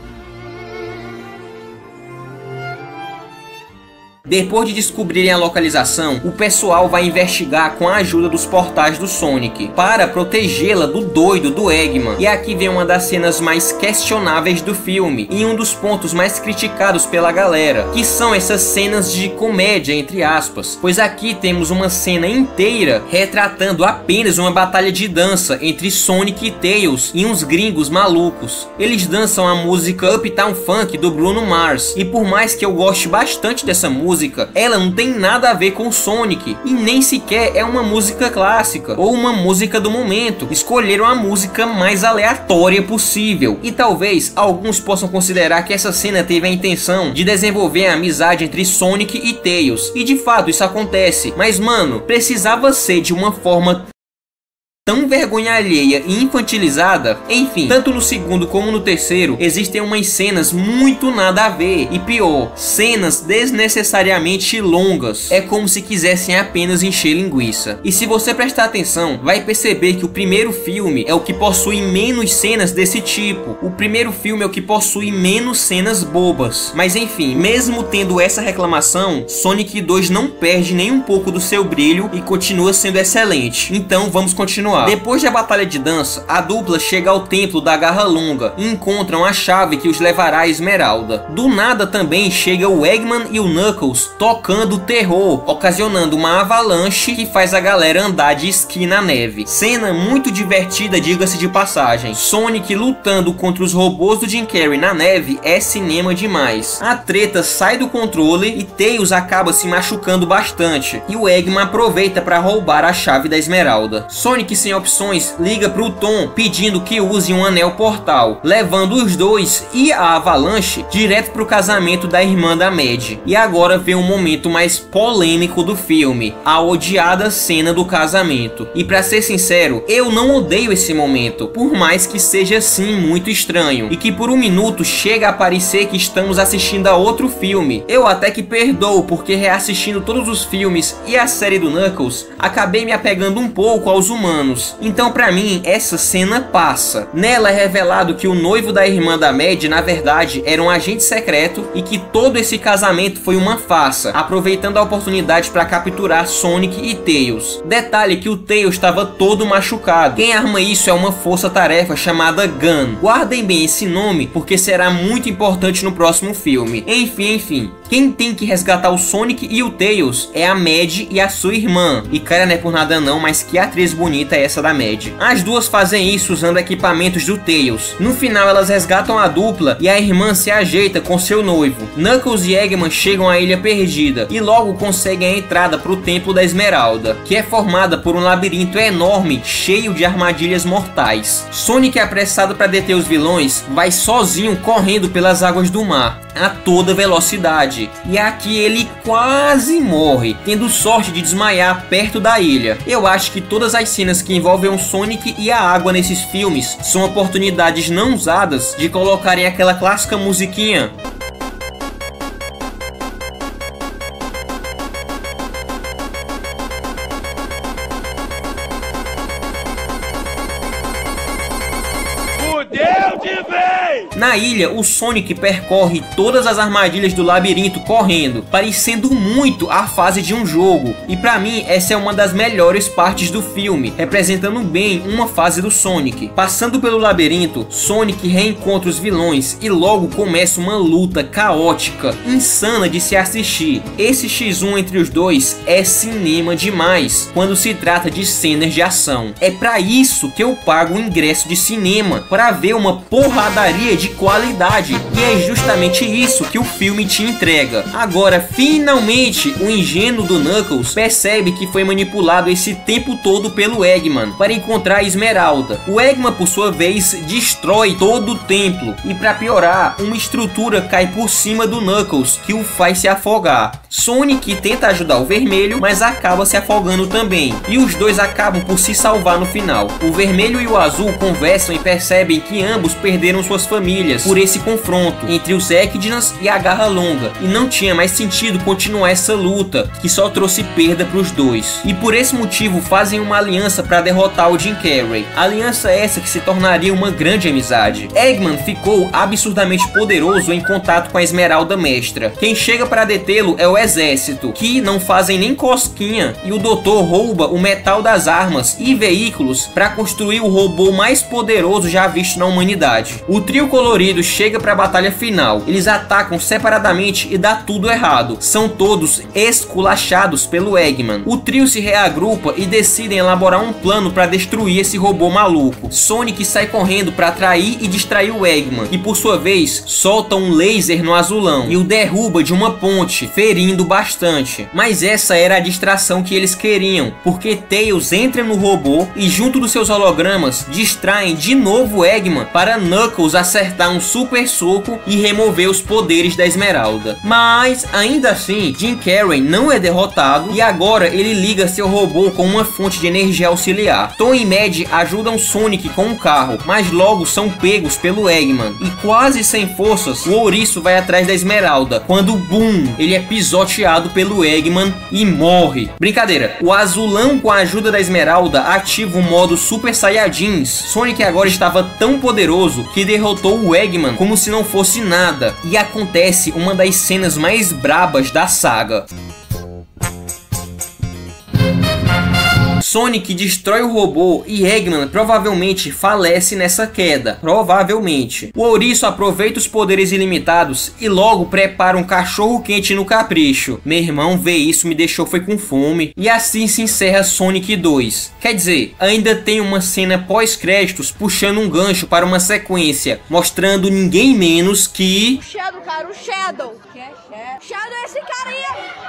Depois de descobrirem a localização, o pessoal vai investigar com a ajuda dos portais do Sonic para protegê-la do doido do Eggman. E aqui vem uma das cenas mais questionáveis do filme e um dos pontos mais criticados pela galera, que são essas cenas de comédia, entre aspas, pois aqui temos uma cena inteira retratando apenas uma batalha de dança entre Sonic e Tails e uns gringos malucos. Eles dançam a música Uptown Funk do Bruno Mars, e por mais que eu goste bastante dessa música, ela não tem nada a ver com Sonic e nem sequer é uma música clássica ou uma música do momento. Escolheram a música mais aleatória possível e talvez alguns possam considerar que essa cena teve a intenção de desenvolver a amizade entre Sonic e Tails, e de fato isso acontece, mas mano, precisava ser de uma forma tão vergonha alheia e infantilizada. Enfim, tanto no segundo como no terceiro existem umas cenas muito nada a ver, e pior, cenas desnecessariamente longas. É como se quisessem apenas encher linguiça. E se você prestar atenção, vai perceber que o primeiro filme é o que possui menos cenas desse tipo. O primeiro filme é o que possui menos cenas bobas. Mas enfim, mesmo tendo essa reclamação, Sonic 2 não perde nem um pouco do seu brilho e continua sendo excelente. Então vamos continuar. Depois da batalha de dança, a dupla chega ao templo da Garra Longa e encontram a chave que os levará à Esmeralda. Do nada também chega o Eggman e o Knuckles tocando terror, ocasionando uma avalanche que faz a galera andar de esqui na neve. Cena muito divertida, diga-se de passagem. Sonic lutando contra os robôs do Jim Carrey na neve é cinema demais. A treta sai do controle e Tails acaba se machucando bastante, e o Eggman aproveita para roubar a chave da Esmeralda. Sonic sem opções, liga pro Tom pedindo que use um anel portal, levando os dois e a Avalanche direto pro casamento da irmã da Mad. E agora vem o momento mais polêmico do filme, a odiada cena do casamento. E pra ser sincero, eu não odeio esse momento, por mais que seja sim muito estranho, e que por um minuto chega a parecer que estamos assistindo a outro filme. Eu até que perdoo, porque reassistindo todos os filmes e a série do Knuckles, acabei me apegando um pouco aos humanos. Então pra mim, essa cena passa. Nela é revelado que o noivo da irmã da Mad, na verdade, era um agente secreto e que todo esse casamento foi uma farsa, aproveitando a oportunidade para capturar Sonic e Tails. Detalhe que o Tails estava todo machucado. Quem arma isso é uma força-tarefa chamada Gun. Guardem bem esse nome, porque será muito importante no próximo filme. Enfim. Quem tem que resgatar o Sonic e o Tails é a Mad e a sua irmã. E cara, não é por nada não, mas que atriz bonita é essa da Mad. As duas fazem isso usando equipamentos do Tails. No final elas resgatam a dupla e a irmã se ajeita com seu noivo. Knuckles e Eggman chegam à Ilha Perdida e logo conseguem a entrada para o Templo da Esmeralda, que é formada por um labirinto enorme cheio de armadilhas mortais. Sonic, apressado para deter os vilões, vai sozinho correndo pelas águas do mar a toda velocidade, e aqui ele quase morre, tendo sorte de desmaiar perto da ilha. Eu acho que todas as cenas que envolvem o Sonic e a água nesses filmes são oportunidades não usadas de colocarem aquela clássica musiquinha. Na ilha, o Sonic percorre todas as armadilhas do labirinto correndo, parecendo muito a fase de um jogo. E pra mim, essa é uma das melhores partes do filme, representando bem uma fase do Sonic. Passando pelo labirinto, Sonic reencontra os vilões e logo começa uma luta caótica, insana de se assistir. Esse X1 entre os dois é cinema demais quando se trata de cenas de ação. É pra isso que eu pago o ingresso de cinema, para ver uma porradaria de qualidade, e é justamente isso que o filme te entrega. Agora, finalmente, o ingênuo do Knuckles percebe que foi manipulado esse tempo todo pelo Eggman para encontrar a Esmeralda. O Eggman, por sua vez, destrói todo o templo, e para piorar, uma estrutura cai por cima do Knuckles, que o faz se afogar. Sonic tenta ajudar o Vermelho, mas acaba se afogando também, e os dois acabam por se salvar no final. O Vermelho e o Azul conversam e percebem que ambos perderam suas famílias por esse confronto entre os Echidnas e a Garra Longa, e não tinha mais sentido continuar essa luta, que só trouxe perda para os dois. E por esse motivo fazem uma aliança para derrotar o Jim Carrey. Aliança essa que se tornaria uma grande amizade. Eggman ficou absurdamente poderoso em contato com a Esmeralda Mestra. Quem chega para detê-lo é o exército, que não fazem nem cosquinha, e o doutor rouba o metal das armas e veículos para construir o robô mais poderoso já visto na humanidade. O trio colorido chega para a batalha final. Eles atacam separadamente e dá tudo errado. São todos esculachados pelo Eggman. O trio se reagrupa e decidem elaborar um plano para destruir esse robô maluco. Sonic sai correndo para atrair e distrair o Eggman, que por sua vez solta um laser no azulão e o derruba de uma ponte, ferindo bastante. Mas essa era a distração que eles queriam, porque Tails entra no robô e junto dos seus hologramas distraem de novo o Eggman para Knuckles acertar um super soco e remover os poderes da Esmeralda. Mas ainda assim, Jim Carrey não é derrotado e agora ele liga seu robô com uma fonte de energia auxiliar. Tom e Mad ajudam Sonic com um carro, mas logo são pegos pelo Eggman e quase sem forças, o ouriço vai atrás da Esmeralda, quando BUM! Ele é pisoteado pelo Eggman e morre. Brincadeira, o azulão, com a ajuda da Esmeralda, ativa o modo Super Saiyajins. Sonic agora estava tão poderoso que derrotou o Eggman como se não fosse nada, e acontece uma das cenas mais brabas da saga. Sonic destrói o robô e Eggman provavelmente falece nessa queda. Provavelmente. O ouriço aproveita os poderes ilimitados e logo prepara um cachorro quente no capricho. Meu irmão, ver isso me deixou foi com fome. E assim se encerra Sonic 2. Quer dizer, ainda tem uma cena pós-créditos puxando um gancho para uma sequência, mostrando ninguém menos que... O Shadow, cara, o Shadow. Que é Shadow? Shadow é esse cara aí.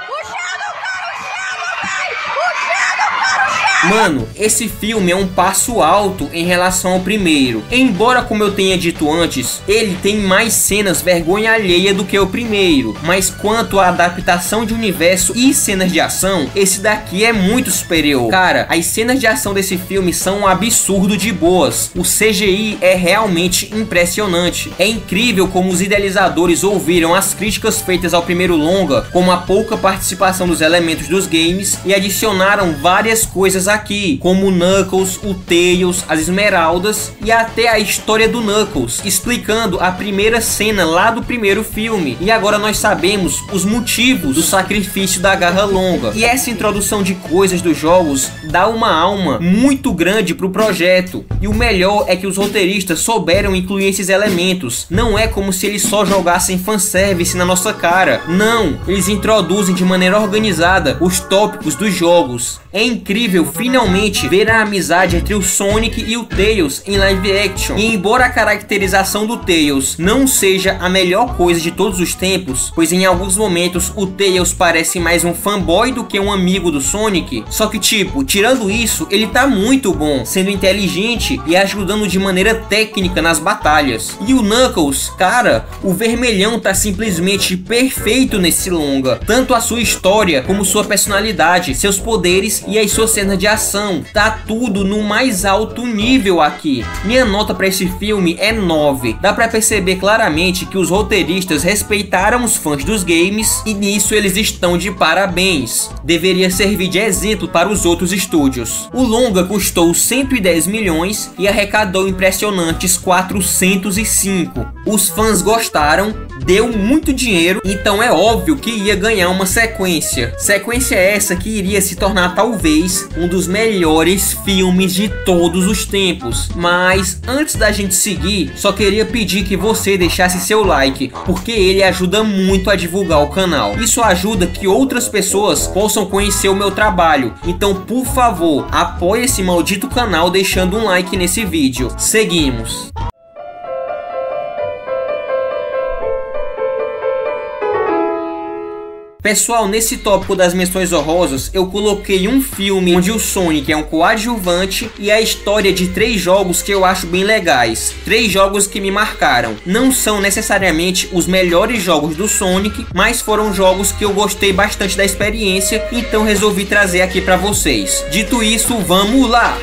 O Shadow, cara, o Shadow, velho. O Shadow, cara, o Shadow. Mano, esse filme é um passo alto em relação ao primeiro. Embora, como eu tenha dito antes, ele tem mais cenas vergonha alheia do que o primeiro, mas quanto à adaptação de universo e cenas de ação, esse daqui é muito superior. Cara, as cenas de ação desse filme são um absurdo de boas. O CGI é realmente impressionante. É incrível como os idealizadores ouviram as críticas feitas ao primeiro longa, como a pouca participação dos elementos dos games, e adicionaram várias coisas aqui, como o Knuckles, o Tails, as Esmeraldas e até a história do Knuckles, explicando a primeira cena lá do primeiro filme. E agora nós sabemos os motivos do sacrifício da garra longa. E essa introdução de coisas dos jogos dá uma alma muito grande pro projeto. E o melhor é que os roteiristas souberam incluir esses elementos. Não é como se eles só jogassem fanservice na nossa cara. Não, eles introduzem de maneira organizada os tópicos dos jogos. É incrível finalmente ver a amizade entre o Sonic e o Tails em live action. E embora a caracterização do Tails não seja a melhor coisa de todos os tempos, pois em alguns momentos o Tails parece mais um fanboy do que um amigo do Sonic, só que tipo, tirando isso, ele tá muito bom, sendo inteligente e ajudando de maneira técnica nas batalhas. E o Knuckles, cara, o vermelhão tá simplesmente perfeito nesse longa, tanto a sua história como sua personalidade, seus poderes e as suas cenas de ação, tá tudo no mais alto nível aqui. Minha nota para esse filme é 9. Dá pra perceber claramente que os roteiristas respeitaram os fãs dos games e nisso eles estão de parabéns. Deveria servir de exemplo para os outros estúdios. O longa custou 110 milhões e arrecadou impressionantes 405. Os fãs gostaram, deu muito dinheiro, então é óbvio que ia ganhar uma sequência. Sequência essa que iria se tornar talvez um dos melhores filmes de todos os tempos. Mas antes da gente seguir, só queria pedir que você deixasse seu like, porque ele ajuda muito a divulgar o canal. Isso ajuda que outras pessoas possam conhecer o meu trabalho. Então, por favor, apoie esse maldito canal deixando um like nesse vídeo. Seguimos. Pessoal, nesse tópico das menções honrosas, eu coloquei um filme onde o Sonic é um coadjuvante e a história de 3 jogos que eu acho bem legais. 3 jogos que me marcaram. Não são necessariamente os melhores jogos do Sonic, mas foram jogos que eu gostei bastante da experiência, então resolvi trazer aqui pra vocês. Dito isso, vamos lá!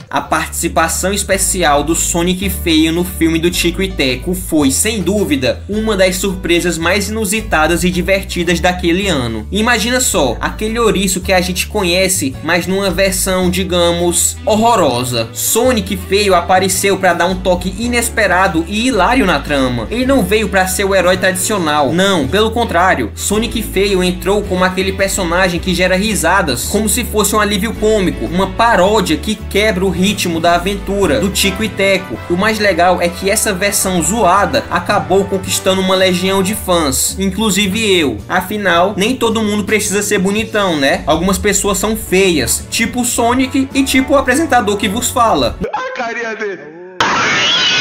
A participação especial do Sonic feio no filme do Tico e Teco foi, sem dúvida, uma das surpresas mais inusitadas e divertidas daquele ano. Imagina só, aquele ouriço que a gente conhece, mas numa versão, digamos, horrorosa. Sonic feio apareceu para dar um toque inesperado e hilário na trama. Ele não veio para ser o herói tradicional, não, pelo contrário. Sonic feio entrou como aquele personagem que gera risadas, como se fosse um alívio cômico, uma paródia que quebra o ritmo da aventura do Tico e Teco. O mais legal é que essa versão zoada acabou conquistando uma legião de fãs, inclusive eu. Afinal, nem todo mundo precisa ser bonitão, né? Algumas pessoas são feias, tipo o Sonic e tipo o apresentador que vos fala. A carinha dele.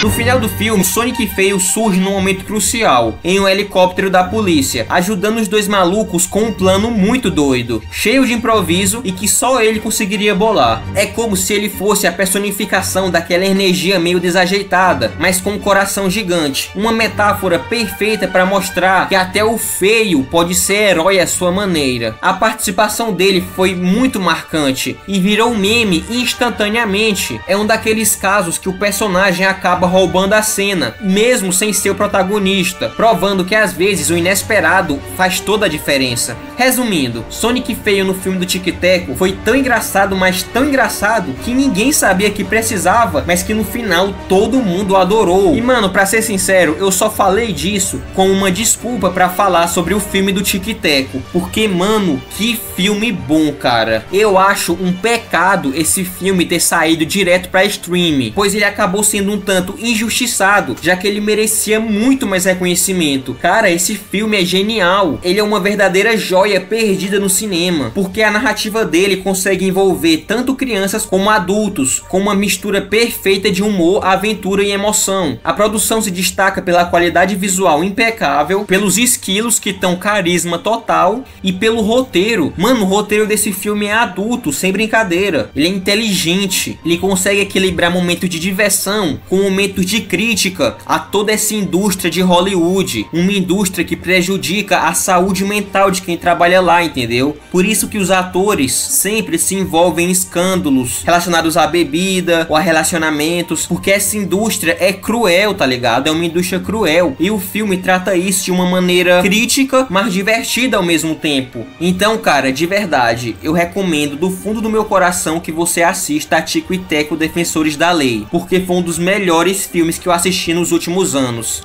No final do filme, Sonic feio surge num momento crucial, em um helicóptero da polícia, ajudando os dois malucos com um plano muito doido, cheio de improviso e que só ele conseguiria bolar. É como se ele fosse a personificação daquela energia meio desajeitada, mas com um coração gigante. Uma metáfora perfeita para mostrar que até o feio pode ser herói à sua maneira. A participação dele foi muito marcante e virou meme instantaneamente. É um daqueles casos que o personagem acaba roubando a cena, mesmo sem ser o protagonista, provando que às vezes o inesperado faz toda a diferença. Resumindo, Sonic feio no filme do Tico e Teco foi tão engraçado, mas tão engraçado, que ninguém sabia que precisava, mas que no final todo mundo adorou. E mano, pra ser sincero, eu só falei disso com uma desculpa pra falar sobre o filme do Tico e Teco, porque mano, que filme bom, cara. Eu acho um pecado esse filme ter saído direto pra streaming, pois ele acabou sendo um tanto sinto injustiçado, já que ele merecia muito mais reconhecimento. Cara, esse filme é genial. Ele é uma verdadeira joia perdida no cinema, porque a narrativa dele consegue envolver tanto crianças como adultos, com uma mistura perfeita de humor, aventura e emoção. A produção se destaca pela qualidade visual impecável, pelos esquilos que dão carisma total e pelo roteiro. Mano, o roteiro desse filme é adulto, sem brincadeira. Ele é inteligente, ele consegue equilibrar momentos de diversão com momentos de crítica a toda essa indústria de Hollywood, uma indústria que prejudica a saúde mental de quem trabalha lá, entendeu? Por isso que os atores sempre se envolvem em escândalos relacionados à bebida ou a relacionamentos, porque essa indústria é cruel, tá ligado? É uma indústria cruel, e o filme trata isso de uma maneira crítica, mas divertida ao mesmo tempo. Então, cara, de verdade, eu recomendo do fundo do meu coração que você assista a Tico e Teco Defensores da Lei, porque foi um dos melhores filmes que eu assisti nos últimos anos.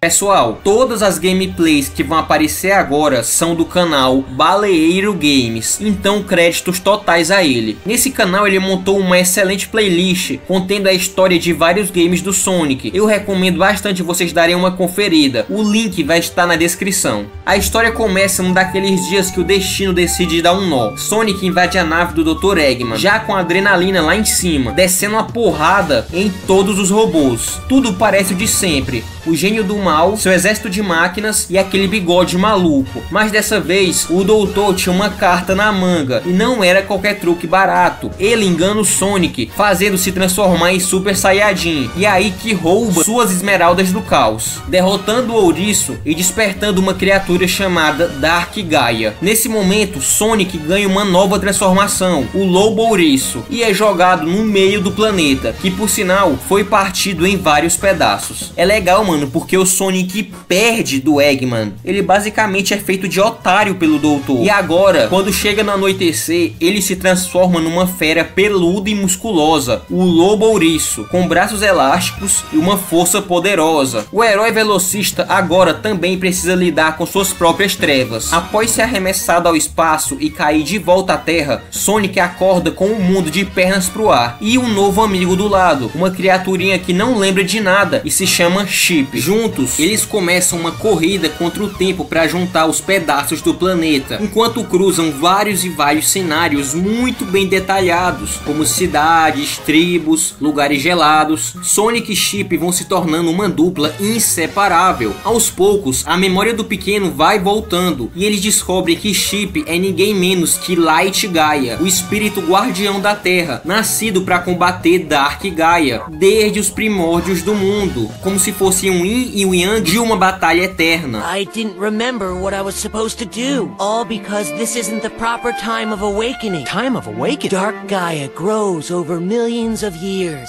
Pessoal, todas as gameplays que vão aparecer agora são do canal Baleeiro Games, então créditos totais a ele. Nesse canal ele montou uma excelente playlist contendo a história de vários games do Sonic. Eu recomendo bastante vocês darem uma conferida, o link vai estar na descrição. A história começa num daqueles dias que o destino decide dar um nó. Sonic invade a nave do Dr. Eggman, já com a adrenalina lá em cima, descendo uma porrada em todos os robôs. Tudo parece o de sempre, o gênio do mal, seu exército de máquinas e aquele bigode maluco. Mas dessa vez, o doutor tinha uma carta na manga e não era qualquer truque barato. Ele engana o Sonic, fazendo-se transformar em Super Saiyajin, e aí que rouba suas esmeraldas do caos, derrotando o ouriço e despertando uma criatura chamada Dark Gaia. Nesse momento, Sonic ganha uma nova transformação, o Lobo Ouriço, e é jogado no meio do planeta, que por sinal foi partido em vários pedaços. É legal, mano, porque o Sonic perde do Eggman. Ele basicamente é feito de otário pelo doutor. E agora, quando chega no anoitecer, ele se transforma numa fera peluda e musculosa, o Lobo Ouriço, com braços elásticos e uma força poderosa. O herói velocista agora também precisa lidar com suas próprias trevas. Após ser arremessado ao espaço e cair de volta à Terra, Sonic acorda com um mundo de pernas pro ar e um novo amigo do lado, uma criaturinha que não lembra de nada e se chama Chip. Juntos, eles começam uma corrida contra o tempo para juntar os pedaços do planeta, enquanto cruzam vários e vários cenários muito bem detalhados, como cidades, tribos, lugares gelados. Sonic e Chip vão se tornando uma dupla inseparável. Aos poucos, a memória do pequeno vai voltando e eles descobrem que Chip é ninguém menos que Light Gaia, o espírito guardião da Terra, nascido para combater Dark Gaia desde os primórdios do mundo, como se fosse um yin e um yang de uma batalha eterna. I didn't remember what I was supposed to do, all because this isn't the proper time of awakening. Time of awakening? Dark Gaia grows over millions of years,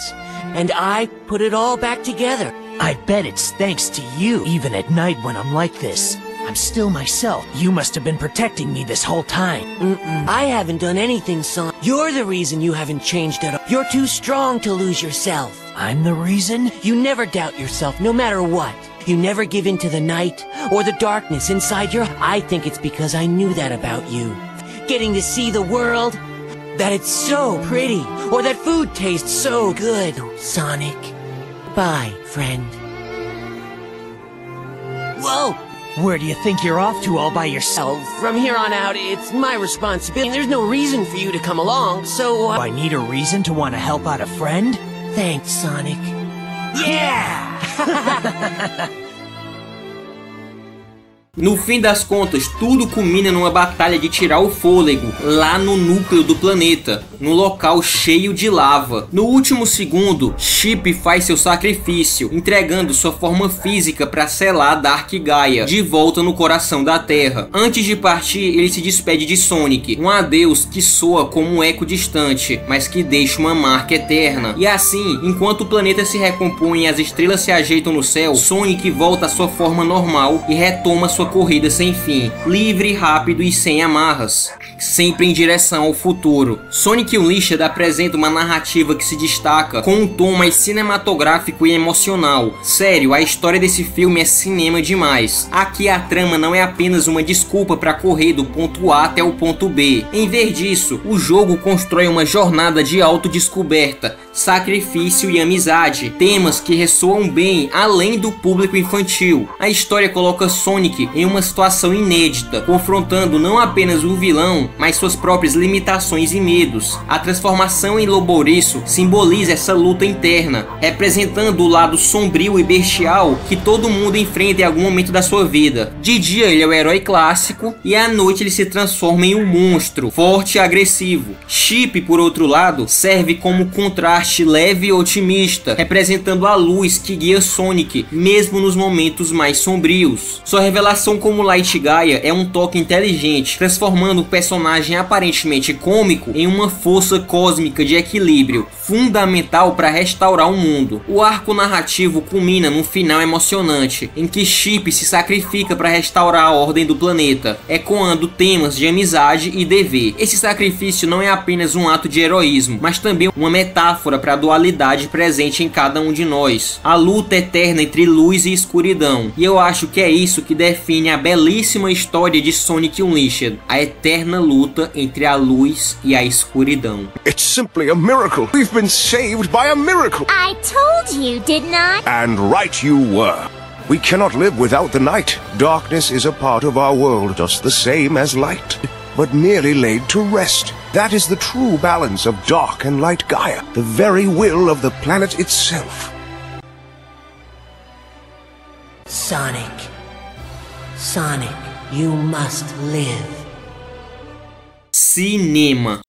and I put it all back together. I bet it's thanks to you, even at night when I'm like this. I'm still myself. You must have been protecting me this whole time. I haven't done anything, son. You're the reason you haven't changed at all. You're too strong to lose yourself. I'm the reason? You never doubt yourself, no matter what. You never give in to the night or the darkness inside your... I think it's because I knew that about you. Getting to see the world, that it's so pretty, or that food tastes so good. Sonic. Bye, friend. Whoa! Where do you think you're off to all by yourself? From here on out, it's my responsibility. There's no reason for you to come along, so... I need a reason to want to help out a friend? Thanks, Sonic. Yeah! No fim das contas, tudo culmina numa batalha de tirar o fôlego lá no núcleo do planeta, num local cheio de lava. No último segundo, Chip faz seu sacrifício, entregando sua forma física para selar Dark Gaia de volta no coração da Terra. Antes de partir, ele se despede de Sonic, um adeus que soa como um eco distante, mas que deixa uma marca eterna. E assim, enquanto o planeta se recompõe e as estrelas se ajeitam no céu, Sonic volta à sua forma normal e retoma sua sua corrida sem fim, livre, rápido e sem amarras, sempre em direção ao futuro. Sonic Unleashed apresenta uma narrativa que se destaca com um tom mais cinematográfico e emocional. Sério, a história desse filme é cinema demais. Aqui a trama não é apenas uma desculpa para correr do ponto A até o ponto B. Em vez disso, o jogo constrói uma jornada de autodescoberta, sacrifício e amizade, temas que ressoam bem além do público infantil. A história coloca Sonic em uma situação inédita, confrontando não apenas o vilão, mas suas próprias limitações e medos. A transformação em Lobouriço simboliza essa luta interna, representando o lado sombrio e bestial que todo mundo enfrenta em algum momento da sua vida. De dia ele é o herói clássico e à noite ele se transforma em um monstro, forte e agressivo. Chip, por outro lado, serve como contraste leve e otimista, representando a luz que guia Sonic, mesmo nos momentos mais sombrios. Sua revelação como Light Gaia é um toque inteligente, transformando o personagem aparentemente cômico em uma força cósmica de equilíbrio, fundamental para restaurar o mundo. O arco narrativo culmina num final emocionante, em que Chip se sacrifica para restaurar a ordem do planeta, ecoando temas de amizade e dever. Esse sacrifício não é apenas um ato de heroísmo, mas também uma metáfora para a dualidade presente em cada um de nós, a luta eterna entre luz e escuridão. E eu acho que é isso que define a belíssima história de Sonic Unleashed, a eterna luta entre a luz e a escuridão. It's simply a miracle. We've been saved by a miracle. I told you, didn't I? And right you were. We cannot live without the night. Darkness is a part of our world, just the same as light, but merely laid to rest. That is the true balance of dark and light Gaia, the very will of the planet itself. Sonic, you must live. Cinema.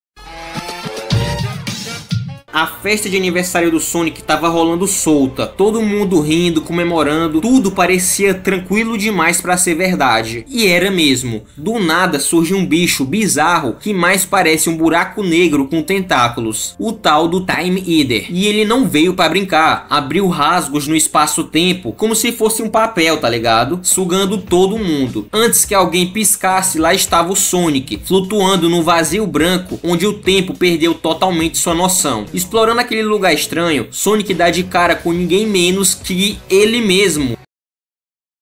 A festa de aniversário do Sonic estava rolando solta, todo mundo rindo, comemorando, tudo parecia tranquilo demais para ser verdade. E era mesmo. Do nada surge um bicho bizarro que mais parece um buraco negro com tentáculos, o tal do Time Eater. E ele não veio para brincar, abriu rasgos no espaço-tempo como se fosse um papel, tá ligado? Sugando todo mundo. Antes que alguém piscasse, lá estava o Sonic, flutuando no vazio branco, onde o tempo perdeu totalmente sua noção. Explorando aquele lugar estranho, Sonic dá de cara com ninguém menos que ele mesmo.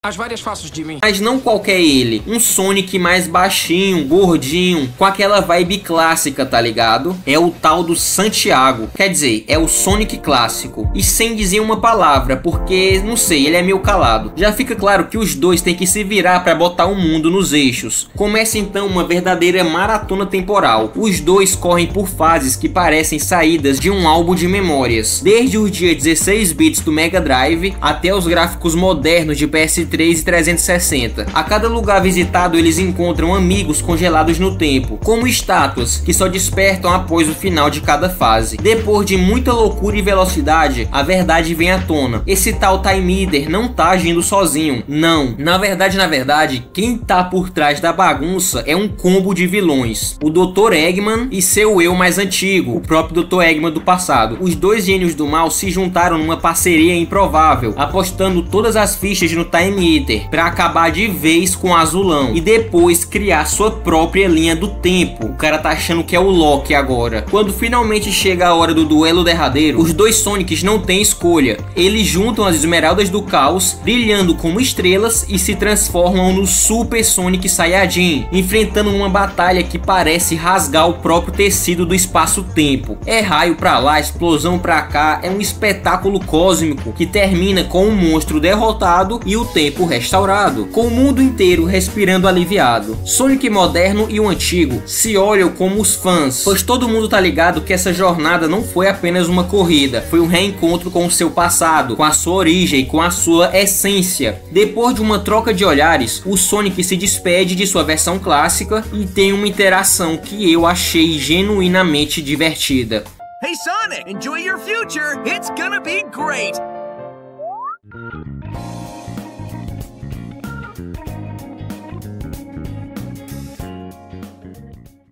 As várias faces de mim. Mas não qualquer ele, um Sonic mais baixinho, gordinho, com aquela vibe clássica, tá ligado? É o tal do Santiago, quer dizer, é o Sonic clássico. E sem dizer uma palavra, porque, não sei, ele é meio calado. Já fica claro que os dois têm que se virar pra botar o mundo nos eixos. Começa então uma verdadeira maratona temporal. Os dois correm por fases que parecem saídas de um álbum de memórias. Desde os dias 16 bits do Mega Drive até os gráficos modernos de PS3 e 360. A cada lugar visitado eles encontram amigos congelados no tempo, como estátuas que só despertam após o final de cada fase. Depois de muita loucura e velocidade, a verdade vem à tona. Esse tal Time Eater não tá agindo sozinho, não. Na verdade, quem tá por trás da bagunça é um combo de vilões. O Dr. Eggman e seu eu mais antigo, o próprio Dr. Eggman do passado. Os dois gênios do mal se juntaram numa parceria improvável, apostando todas as fichas no Time Eater para acabar de vez com o Azulão e depois criar sua própria linha do tempo. O cara tá achando que é o Loki agora. Quando finalmente chega a hora do duelo derradeiro, os dois Sonics não têm escolha. Eles juntam as esmeraldas do caos, brilhando como estrelas, e se transformam no Super Sonic Saiyajin, enfrentando uma batalha que parece rasgar o próprio tecido do espaço-tempo. É raio pra lá, explosão pra cá, é um espetáculo cósmico que termina com um monstro derrotado e o tempo restaurado, com o mundo inteiro respirando aliviado. Sonic moderno e o antigo se olham como os fãs, pois todo mundo tá ligado que essa jornada não foi apenas uma corrida, foi um reencontro com o seu passado, com a sua origem, com a sua essência. Depois de uma troca de olhares, o Sonic se despede de sua versão clássica e tem uma interação que eu achei genuinamente divertida. Hey Sonic, enjoy your future. It's gonna be great.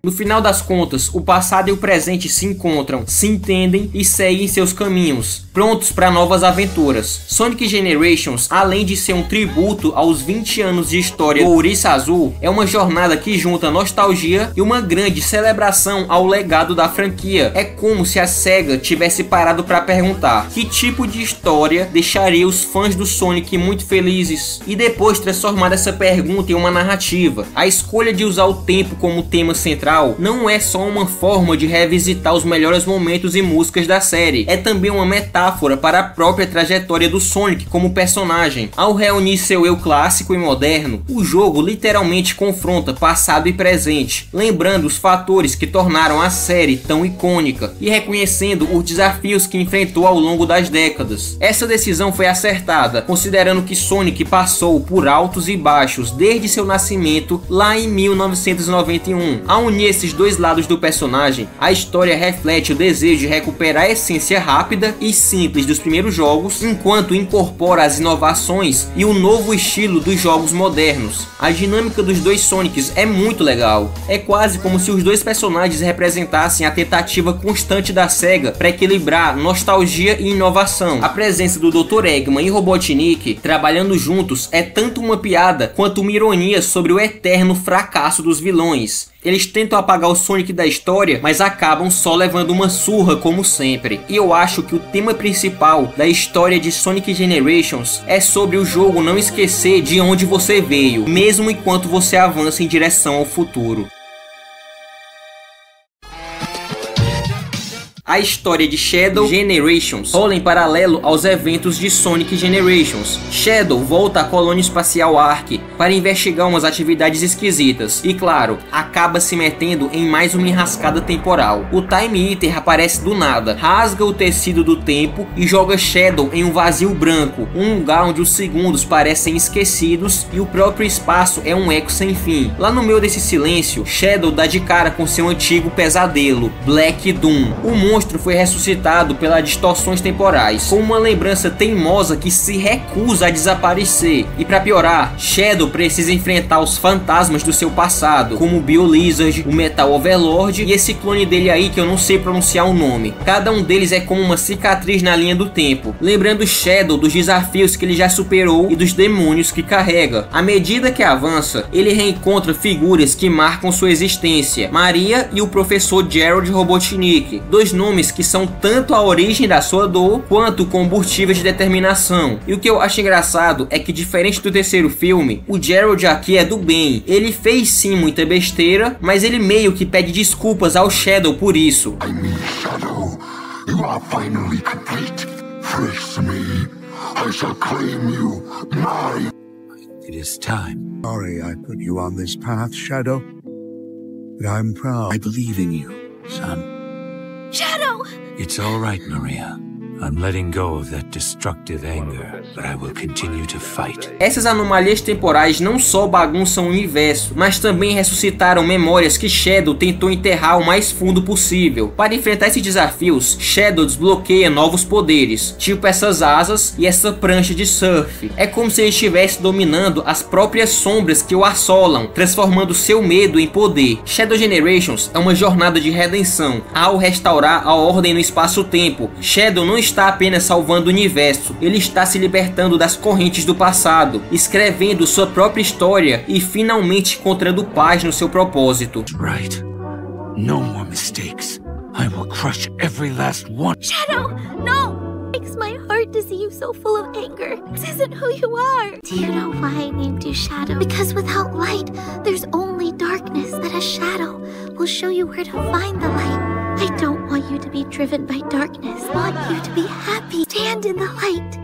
No final das contas, o passado e o presente se encontram, se entendem e seguem seus caminhos, prontos para novas aventuras. Sonic Generations, além de ser um tributo aos 20 anos de história do Ouriço Azul, é uma jornada que junta nostalgia e uma grande celebração ao legado da franquia. É como se a SEGA tivesse parado para perguntar que tipo de história deixaria os fãs do Sonic muito felizes, e depois transformar essa pergunta em uma narrativa. A escolha de usar o tempo como tema central não é só uma forma de revisitar os melhores momentos e músicas da série, é também uma metáfora para a própria trajetória do Sonic como personagem. Ao reunir seu eu clássico e moderno, o jogo literalmente confronta passado e presente, lembrando os fatores que tornaram a série tão icônica e reconhecendo os desafios que enfrentou ao longo das décadas. Essa decisão foi acertada, considerando que Sonic passou por altos e baixos desde seu nascimento lá em 1991. Ao unir esses dois lados do personagem, a história reflete o desejo de recuperar a essência rápida e simples dos primeiros jogos, enquanto incorpora as inovações e o novo estilo dos jogos modernos. A dinâmica dos dois Sonics é muito legal. É quase como se os dois personagens representassem a tentativa constante da SEGA para equilibrar nostalgia e inovação. A presença do Dr. Eggman e Robotnik trabalhando juntos é tanto uma piada quanto uma ironia sobre o eterno fracasso dos vilões. Eles tentam apagar o Sonic da história, mas acabam só levando uma surra como sempre. E eu acho que o tema principal da história de Sonic Generations é sobre o jogo não esquecer de onde você veio, mesmo enquanto você avança em direção ao futuro. A história de Shadow Generations rola em paralelo aos eventos de Sonic Generations. Shadow volta à colônia espacial Ark para investigar umas atividades esquisitas e, claro, acaba se metendo em mais uma enrascada temporal. O Time Eater aparece do nada, rasga o tecido do tempo e joga Shadow em um vazio branco, um lugar onde os segundos parecem esquecidos e o próprio espaço é um eco sem fim. Lá no meio desse silêncio, Shadow dá de cara com seu antigo pesadelo, Black Doom. O monstro foi ressuscitado pelas distorções temporais, com uma lembrança teimosa que se recusa a desaparecer. E para piorar, Shadow precisa enfrentar os fantasmas do seu passado, como o BioLizard, o Metal Overlord e esse clone dele aí que eu não sei pronunciar o nome. Cada um deles é como uma cicatriz na linha do tempo, lembrando Shadow dos desafios que ele já superou e dos demônios que carrega. À medida que avança, ele reencontra figuras que marcam sua existência, Maria e o professor Gerald Robotnik, dois nomes que são tanto a origem da sua dor quanto combustíveis de determinação. E o que eu acho engraçado é que, diferente do terceiro filme, o Gerald aqui é do bem. Ele fez sim muita besteira, mas ele meio que pede desculpas ao Shadow por isso. Shadow, you are finally complete. Face me. I shall claim you, my... It is time. Sorry I put you on this path, Shadow. But I'm proud. I believe in you, son. Shadow! It's all right, Maria. I'm letting go of that destructive anger, but I will continue to fight. Essas anomalias temporais não só bagunçam o universo, mas também ressuscitaram memórias que Shadow tentou enterrar o mais fundo possível. Para enfrentar esses desafios, Shadow desbloqueia novos poderes, tipo essas asas e essa prancha de surf. É como se ele estivesse dominando as próprias sombras que o assolam, transformando seu medo em poder. Shadow Generations é uma jornada de redenção. Ao restaurar a ordem no espaço-tempo, Shadow não está apenas salvando o universo, ele está se libertando das correntes do passado, escrevendo sua própria história e finalmente encontrando paz no seu propósito. Right. No more mistakes. I will crush every last one. Shadow, no! It breaks my heart to see you so full of anger. This isn't who you are. Do you know why I named you Shadow? Because without light, there's only darkness. That a shadow will show you where to find the light. I don't want you to be driven by darkness. I want you to be happy. Stand in the light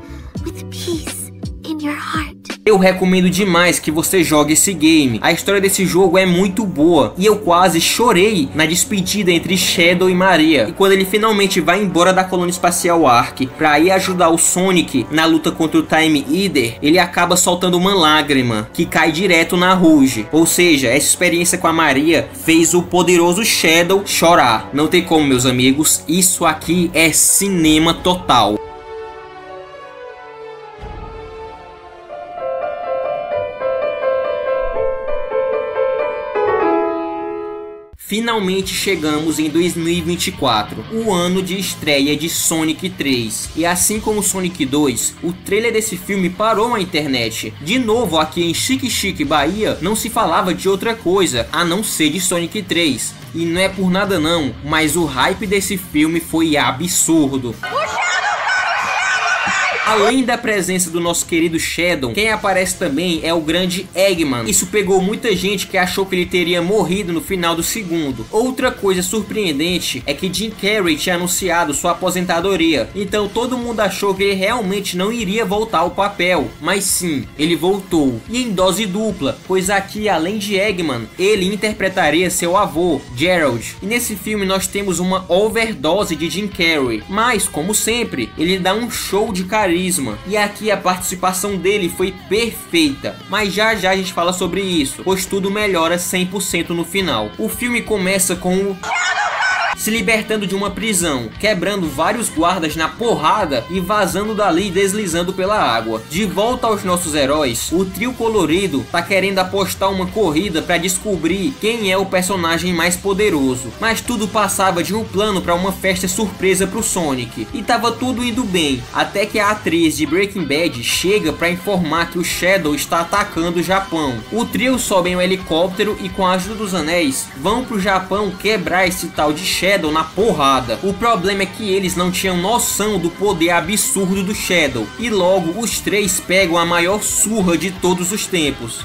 with peace in your heart. Eu recomendo demais que você jogue esse game. A história desse jogo é muito boa e eu quase chorei na despedida entre Shadow e Maria. E quando ele finalmente vai embora da colônia espacial Ark para ir ajudar o Sonic na luta contra o Time Eater, ele acaba soltando uma lágrima que cai direto na Rouge. Ou seja, essa experiência com a Maria fez o poderoso Shadow chorar. Não tem como, meus amigos, isso aqui é cinema total. Finalmente chegamos em 2024, o ano de estreia de Sonic 3. E assim como Sonic 2, o trailer desse filme parou a internet. De novo, aqui em Xique-Xique, Bahia, não se falava de outra coisa, a não ser de Sonic 3. E não é por nada não, mas o hype desse filme foi absurdo. Além da presença do nosso querido Shadow, quem aparece também é o grande Eggman. Isso pegou muita gente que achou que ele teria morrido no final do segundo. Outra coisa surpreendente é que Jim Carrey tinha anunciado sua aposentadoria, então todo mundo achou que ele realmente não iria voltar ao papel. Mas sim, ele voltou, e em dose dupla, pois aqui além de Eggman, ele interpretaria seu avô, Gerald. E nesse filme nós temos uma overdose de Jim Carrey, mas como sempre, ele dá um show de carisma. E aqui a participação dele foi perfeita, mas já já a gente fala sobre isso, pois tudo melhora 100% no final. O filme começa com o se libertando de uma prisão, quebrando vários guardas na porrada e vazando dali deslizando pela água. De volta aos nossos heróis, o trio colorido tá querendo apostar uma corrida para descobrir quem é o personagem mais poderoso, mas tudo passava de um plano para uma festa surpresa pro Sonic, e tava tudo indo bem, até que a atriz de Breaking Bad chega para informar que o Shadow está atacando o Japão. O trio sobe em um helicóptero e com a ajuda dos anéis vão pro Japão quebrar esse tal de Shadow na porrada. O problema é que eles não tinham noção do poder absurdo do Shadow, e logo os três pegam a maior surra de todos os tempos.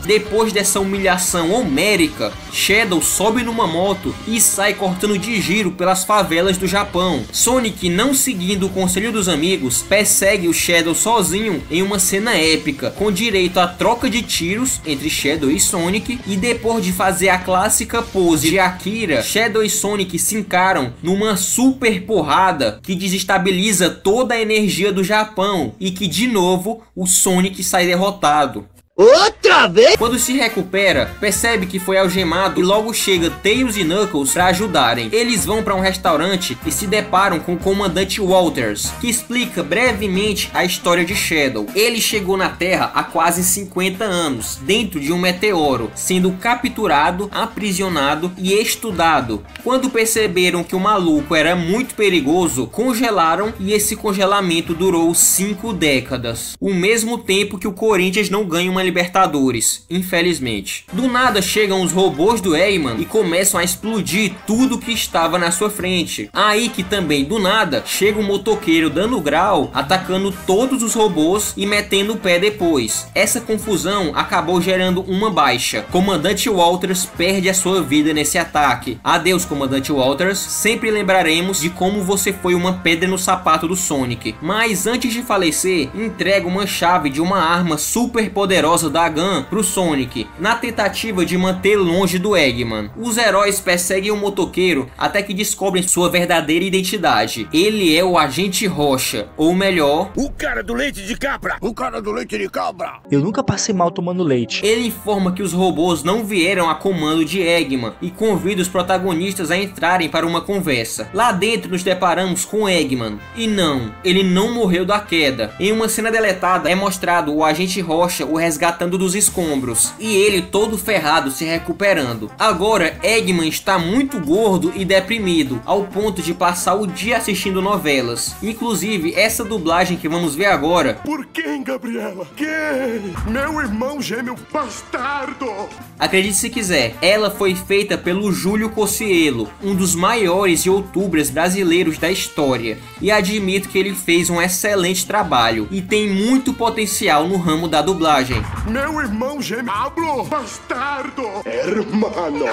Depois dessa humilhação homérica, Shadow sobe numa moto e sai cortando de giro pelas favelas do Japão. Sonic, não seguindo o conselho dos amigos, persegue o Shadow sozinho em uma cena épica, com direito a troca de tiros entre Shadow e Sonic, e depois de fazer a clássica pose de Akira, Shadow e Sonic se encaram numa super porrada que desestabiliza toda a energia do Japão e que de novo o Sonic sai derrotado. Outra vez? Quando se recupera, percebe que foi algemado e logo chega Tails e Knuckles para ajudarem. Eles vão para um restaurante e se deparam com o comandante Walters, que explica brevemente a história de Shadow. Ele chegou na Terra há quase 50 anos, dentro de um meteoro, sendo capturado, aprisionado e estudado. Quando perceberam que o maluco era muito perigoso, congelaram, e esse congelamento durou 5 décadas. O mesmo tempo que o Corinthians não ganha uma Libertadores, infelizmente. Do nada chegam os robôs do Eggman e começam a explodir tudo que estava na sua frente. Aí que também do nada chega um motoqueiro dando grau, atacando todos os robôs e metendo o pé depois. Essa confusão acabou gerando uma baixa. Comandante Walters perde a sua vida nesse ataque. Adeus, Comandante Walters, sempre lembraremos de como você foi uma pedra no sapato do Sonic. Mas antes de falecer, entrega uma chave de uma arma super poderosa da Gun pro Sonic, na tentativa de manter longe do Eggman. Os heróis perseguem o motoqueiro até que descobrem sua verdadeira identidade. Ele é o Agente Rocha, ou melhor, o cara do leite de cabra. O cara do leite de cabra. Eu nunca passei mal tomando leite. Ele informa que os robôs não vieram a comando de Eggman e convida os protagonistas a entrarem para uma conversa. Lá dentro nos deparamos com Eggman. E não, ele não morreu da queda. Em uma cena deletada é mostrado o Agente Rocha o resgatando dos escombros, e ele todo ferrado se recuperando. Agora Eggman está muito gordo e deprimido, ao ponto de passar o dia assistindo novelas. Inclusive essa dublagem que vamos ver agora. Por quem, Gabriela? Quem? Meu irmão gêmeo bastardo! Acredite se quiser, ela foi feita pelo Júlio Cocielo, um dos maiores youtubers brasileiros da história, e admito que ele fez um excelente trabalho e tem muito potencial no ramo da dublagem. Meu irmão gêmeo, Pablo, bastardo, hermano.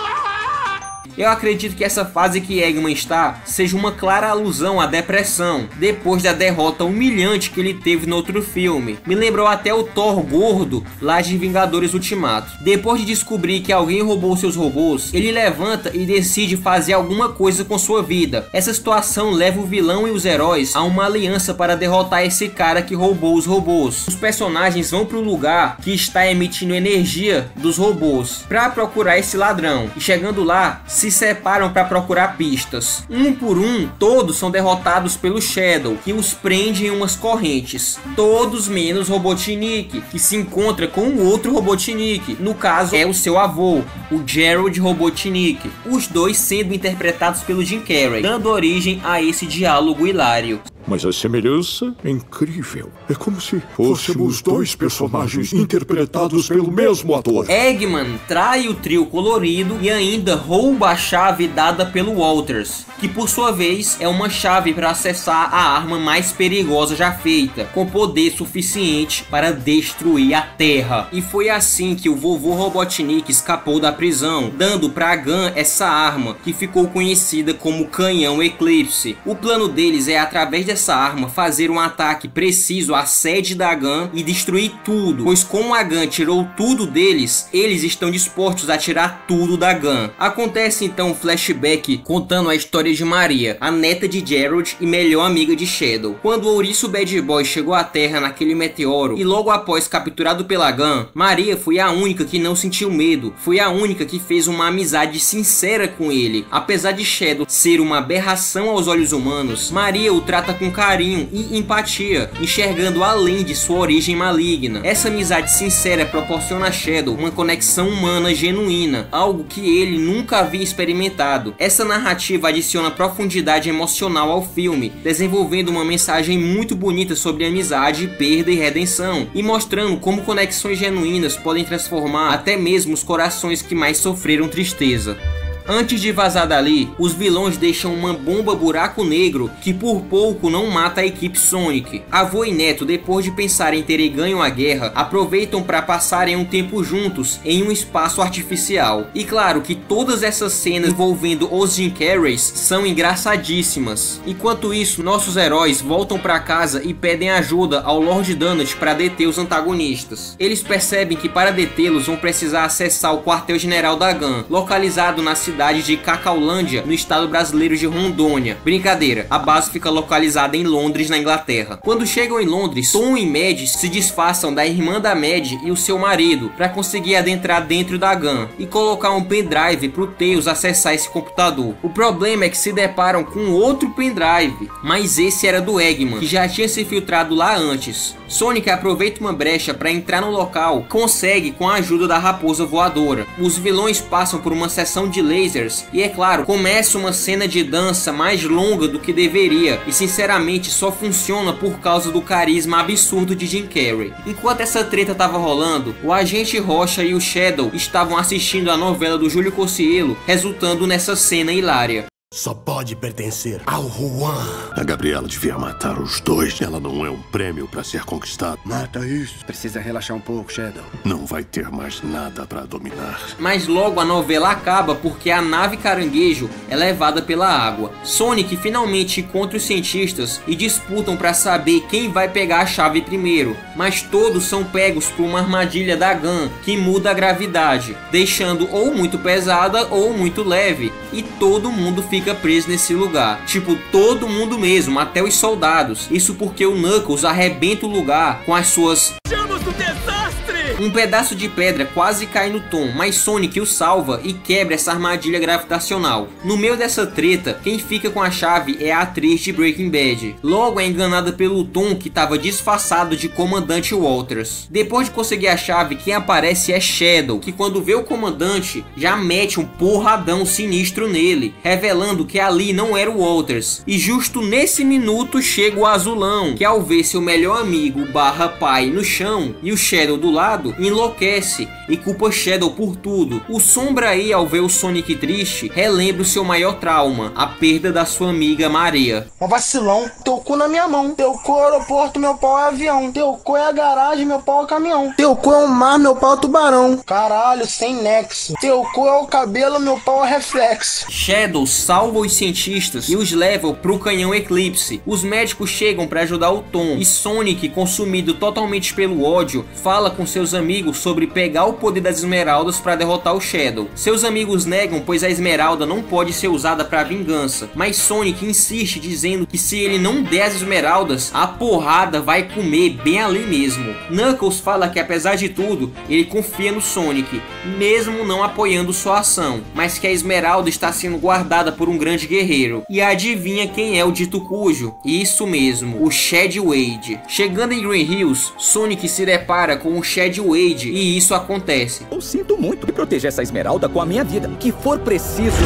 Eu acredito que essa fase que Eggman está seja uma clara alusão à depressão, depois da derrota humilhante que ele teve no outro filme. Me lembrou até o Thor gordo lá de Vingadores Ultimato. Depois de descobrir que alguém roubou seus robôs, ele levanta e decide fazer alguma coisa com sua vida. Essa situação leva o vilão e os heróis a uma aliança para derrotar esse cara que roubou os robôs. Os personagens vão para o lugar que está emitindo energia dos robôs para procurar esse ladrão, e chegando lá, se separam para procurar pistas. Um por um, todos são derrotados pelo Shadow, que os prende em umas correntes. Todos menos Robotnik, que se encontra com um outro Robotnik, no caso é o seu avô, o Gerald Robotnik. Os dois sendo interpretados pelo Jim Carrey, dando origem a esse diálogo hilário. Mas a semelhança é incrível. É como se fôssemos dois personagens interpretados pelo mesmo ator. Eggman trai o trio colorido e ainda rouba a chave dada pelo Walters, que por sua vez é uma chave para acessar a arma mais perigosa já feita, com poder suficiente para destruir a Terra. E foi assim que o vovô Robotnik escapou da prisão, dando para Gunn essa arma, que ficou conhecida como Canhão Eclipse. O plano deles é, através dessa arma, fazer um ataque preciso à sede da Gunn e destruir tudo, pois como a Gunn tirou tudo deles, eles estão dispostos a tirar tudo da Gunn. Acontece então um flashback contando a história de Maria, a neta de Gerald e melhor amiga de Shadow. Quando o ouriço Bad Boy chegou à Terra naquele meteoro e logo após capturado pela Gunn, Maria foi a única que não sentiu medo, foi a única que fez uma amizade sincera com ele. Apesar de Shadow ser uma aberração aos olhos humanos, Maria o trata com carinho e empatia, enxergando além de sua origem maligna. Essa amizade sincera proporciona a Shadow uma conexão humana genuína, algo que ele nunca havia experimentado. Essa narrativa adiciona profundidade emocional ao filme, desenvolvendo uma mensagem muito bonita sobre amizade, perda e redenção, e mostrando como conexões genuínas podem transformar até mesmo os corações que mais sofreram tristeza. Antes de vazar dali, os vilões deixam uma bomba buraco negro que por pouco não mata a equipe Sonic. Avô e neto, depois de pensarem em terem ganho a guerra, aproveitam para passarem um tempo juntos em um espaço artificial. E claro que todas essas cenas envolvendo os Jim Carreys são engraçadíssimas. Enquanto isso, nossos heróis voltam para casa e pedem ajuda ao Lord Donut para deter os antagonistas. Eles percebem que para detê-los vão precisar acessar o quartel-general da Gunn, localizado na cidade de Cacaulândia, no estado brasileiro de Rondônia. Brincadeira, a base fica localizada em Londres, na Inglaterra. Quando chegam em Londres, Tom e Mad se disfarçam da irmã da Mad e o seu marido para conseguir adentrar dentro da Gunn e colocar um pendrive pro Tails acessar esse computador. O problema é que se deparam com outro pendrive, mas esse era do Eggman, que já tinha se filtrado lá antes. Sonic aproveita uma brecha para entrar no local, consegue com a ajuda da raposa voadora. Os vilões passam por uma sessão de lasers e, é claro, começa uma cena de dança mais longa do que deveria e sinceramente só funciona por causa do carisma absurdo de Jim Carrey. Enquanto essa treta tava rolando, o Agente Rocha e o Shadow estavam assistindo a novela do Júlio Cocielo, resultando nessa cena hilária. Só pode pertencer ao Juan. A Gabriela devia matar os dois. Ela não é um prêmio para ser conquistado. Mata isso. Precisa relaxar um pouco, Shadow. Não vai ter mais nada para dominar. Mas logo a novela acaba porque a nave caranguejo é levada pela água. Sonic finalmente encontra os cientistas e disputam para saber quem vai pegar a chave primeiro. Mas todos são pegos por uma armadilha da Gunn que muda a gravidade, deixando ou muito pesada ou muito leve. E todo mundo fica preso nesse lugar. Tipo, todo mundo mesmo, até os soldados. Isso porque o Knuckles arrebenta o lugar com as suas... Chamas do desastre! Um pedaço de pedra quase cai no Tom, mas Sonic o salva e quebra essa armadilha gravitacional. No meio dessa treta, quem fica com a chave é a atriz de Breaking Bad. Logo é enganada pelo Tom, que estava disfarçado de comandante Walters. Depois de conseguir a chave, quem aparece é Shadow, que quando vê o comandante, já mete um porradão sinistro nele, revelando que ali não era o Walters. E justo nesse minuto chega o Azulão, que ao ver seu melhor amigo barra pai no chão e o Shadow do lado, enlouquece e culpa Shadow por tudo. O Sombra aí, ao ver o Sonic triste, relembra o seu maior trauma, a perda da sua amiga Maria. Um vacilão, teu cu na minha mão. Teu cu é aeroporto, meu pau é avião. Teu cu é a garagem, meu pau é caminhão. Teu cu é o mar, meu pau é tubarão. Caralho, sem nexo. Teu cu é o cabelo, meu pau é reflexo. Shadow salva os cientistas e os leva pro canhão Eclipse. Os médicos chegam para ajudar o Tom e Sonic, consumido totalmente pelo ódio, fala com seus amigos sobre pegar o poder das esmeraldas para derrotar o Shadow. Seus amigos negam, pois a esmeralda não pode ser usada para vingança, mas Sonic insiste dizendo que se ele não der as esmeraldas, a porrada vai comer bem ali mesmo. Knuckles fala que apesar de tudo, ele confia no Sonic, mesmo não apoiando sua ação, mas que a esmeralda está sendo guardada por um grande guerreiro. E adivinha quem é o dito cujo? Isso mesmo, o Shad Wade. Chegando em Green Hills, Sonic se depara com o Shad Wade e isso acontece. Eu sinto muito de proteger essa esmeralda com a minha vida, o que for preciso.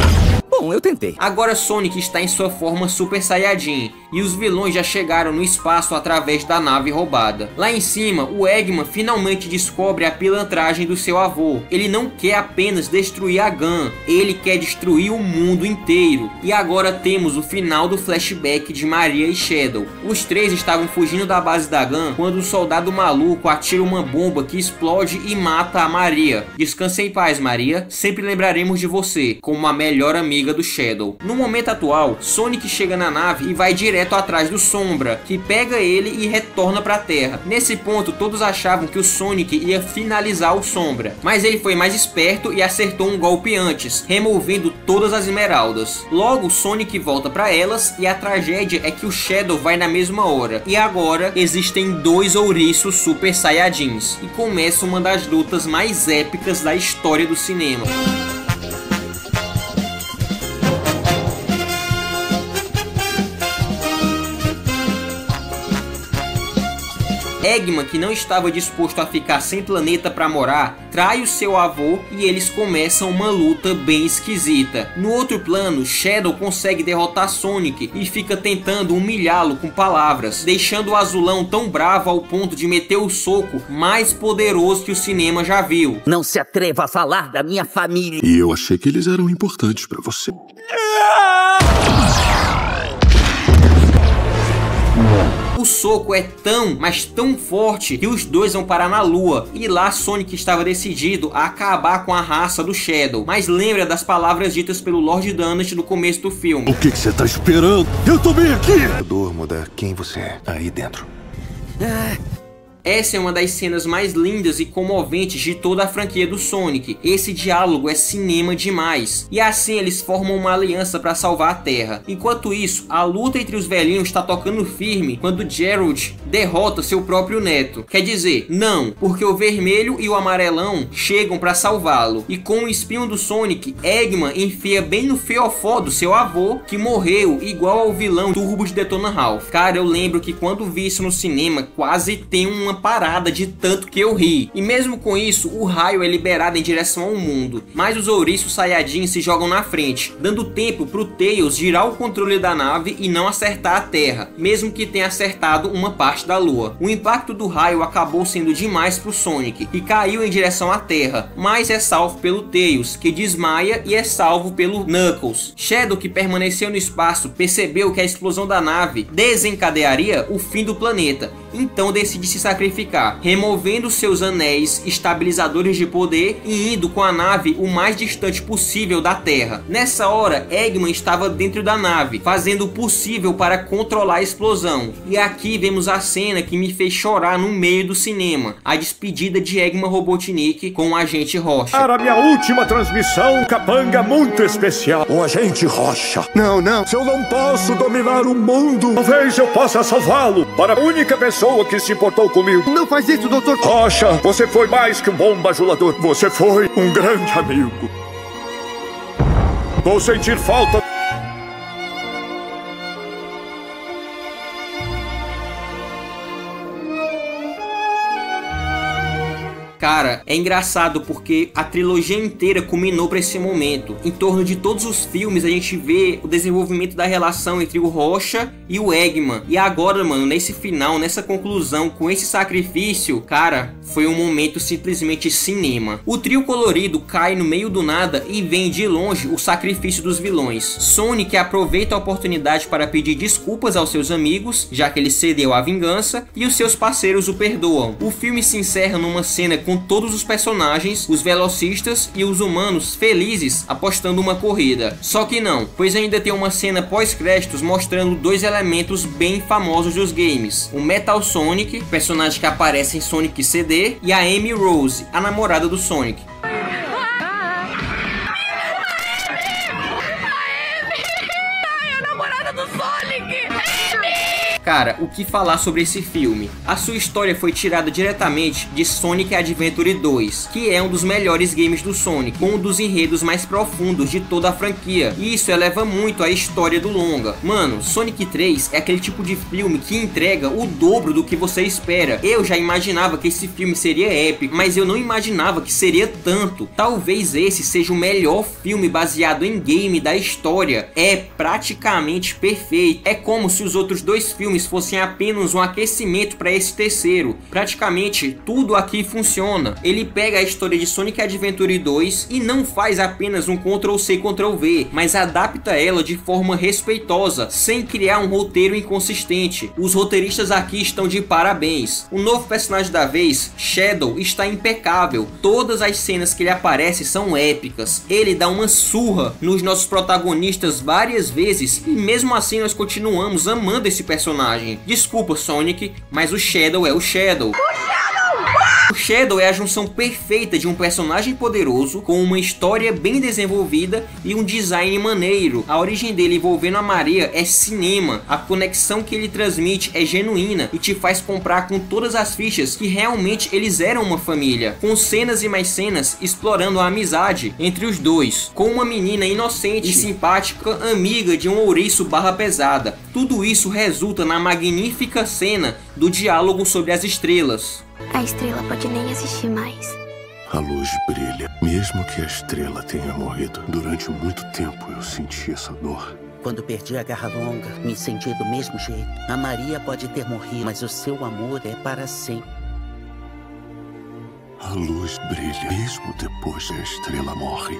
Bom, eu tentei. Agora Sonic está em sua forma Super Saiyajin e os vilões já chegaram no espaço através da nave roubada. Lá em cima, o Eggman finalmente descobre a pilantragem do seu avô. Ele não quer apenas destruir a Gun, ele quer destruir o mundo inteiro. E agora temos o final do flashback de Maria e Shadow. Os três estavam fugindo da base da Gun quando um soldado maluco atira uma bomba que explode e mata a Maria. Descanse em paz, Maria. Sempre lembraremos de você como a melhor amiga do Shadow. No momento atual, Sonic chega na nave e vai direto atrás do Sombra, que pega ele e retorna para a Terra. Nesse ponto, todos achavam que o Sonic ia finalizar o Sombra, mas ele foi mais esperto e acertou um golpe antes, removendo todas as esmeraldas. Logo, Sonic volta para elas e a tragédia é que o Shadow vai na mesma hora. E agora existem dois ouriços Super Saiyajins e começa uma das lutas mais épicas da história do cinema. Eggman, que não estava disposto a ficar sem planeta para morar, trai o seu avô e eles começam uma luta bem esquisita. No outro plano, Shadow consegue derrotar Sonic e fica tentando humilhá-lo com palavras, deixando o azulão tão bravo ao ponto de meter o soco mais poderoso que o cinema já viu. Não se atreva a falar da minha família. E eu achei que eles eram importantes para você. O soco é tão, mas tão forte que os dois vão parar na lua. E lá Sonic estava decidido a acabar com a raça do Shadow. Mas lembra das palavras ditas pelo Lord Donut no começo do filme. O que você tá esperando? Eu tô bem aqui! Eu durmo da quem você é aí dentro. Essa é uma das cenas mais lindas e comoventes de toda a franquia do Sonic. Esse diálogo é cinema demais. E assim eles formam uma aliança para salvar a Terra. Enquanto isso, a luta entre os velhinhos está tocando firme quando Gerald derrota seu próprio neto. Quer dizer, não, porque o vermelho e o amarelão chegam para salvá-lo. E com o espinho do Sonic, Eggman enfia bem no fiofó do seu avô, que morreu igual ao vilão Turbo de Detona Ralph. Cara, eu lembro que quando vi isso no cinema, quase tem uma parada de tanto que eu ri. E mesmo com isso, o raio é liberado em direção ao mundo, mas os ouriços Saiyajin se jogam na frente, dando tempo pro Tails girar o controle da nave e não acertar a Terra, mesmo que tenha acertado uma parte da Lua. O impacto do raio acabou sendo demais pro Sonic e caiu em direção à Terra, mas é salvo pelo Tails, que desmaia, e é salvo pelo Knuckles. Shadow, que permaneceu no espaço, percebeu que a explosão da nave desencadearia o fim do planeta, então decide se sacrificar, removendo seus anéis estabilizadores de poder e indo com a nave o mais distante possível da Terra. Nessa hora, Eggman estava dentro da nave, fazendo o possível para controlar a explosão. E aqui vemos a cena que me fez chorar no meio do cinema, a despedida de Eggman Robotnik com o Agente Rocha. Para minha última transmissão, capanga muito especial, o Agente Rocha. Não, não. Se eu não posso dominar o mundo, talvez eu possa salvá-lo. Para a única pessoa que se importou comigo. Não faz isso, doutor. Rocha, você foi mais que um bom bajulador. Você foi um grande amigo. Vou sentir falta. Cara, é engraçado porque a trilogia inteira culminou para esse momento. Em torno de todos os filmes a gente vê o desenvolvimento da relação entre o Rocha e o Eggman. E agora, mano, nesse final, nessa conclusão, com esse sacrifício, cara, foi um momento simplesmente cinema. O trio colorido cai no meio do nada e vem de longe o sacrifício dos vilões. Sonic aproveita a oportunidade para pedir desculpas aos seus amigos, já que ele cedeu à vingança, e os seus parceiros o perdoam. O filme se encerra numa cena com com todos os personagens, os velocistas e os humanos felizes apostando uma corrida. Só que não, pois ainda tem uma cena pós-créditos mostrando dois elementos bem famosos dos games: o Metal Sonic, personagem que aparece em Sonic CD, e a Amy Rose, a namorada do Sonic. Cara, o que falar sobre esse filme? A sua história foi tirada diretamente de Sonic Adventure 2, que é um dos melhores games do Sonic, com um dos enredos mais profundos de toda a franquia, e isso eleva muito a história do longa. Mano, Sonic 3 é aquele tipo de filme que entrega o dobro do que você espera. Eu já imaginava que esse filme seria épico, mas eu não imaginava que seria tanto. Talvez esse seja o melhor filme baseado em game da história. É praticamente perfeito. É como se os outros dois filmes fossem apenas um aquecimento para esse terceiro. Praticamente tudo aqui funciona. Ele pega a história de Sonic Adventure 2 e não faz apenas um Ctrl+C, Ctrl+V, mas adapta ela de forma respeitosa, sem criar um roteiro inconsistente. Os roteiristas aqui estão de parabéns. O novo personagem da vez, Shadow, está impecável. Todas as cenas que ele aparece são épicas. Ele dá uma surra nos nossos protagonistas várias vezes e mesmo assim nós continuamos amando esse personagem. Desculpa, Sonic, mas o Shadow é o Shadow. O Shadow é a junção perfeita de um personagem poderoso, com uma história bem desenvolvida e um design maneiro. A origem dele envolvendo a Maria é cinema. A conexão que ele transmite é genuína e te faz comprar com todas as fichas que realmente eles eram uma família, com cenas e mais cenas explorando a amizade entre os dois, com uma menina inocente e simpática, amiga de um ouriço barra pesada. Tudo isso resulta na magnífica cena do diálogo sobre as estrelas. A estrela pode nem existir mais. A luz brilha, mesmo que a estrela tenha morrido. Durante muito tempo eu senti essa dor. Quando perdi a garra longa, me senti do mesmo jeito. A Maria pode ter morrido, mas o seu amor é para sempre. A luz brilha, mesmo depois que a estrela morre.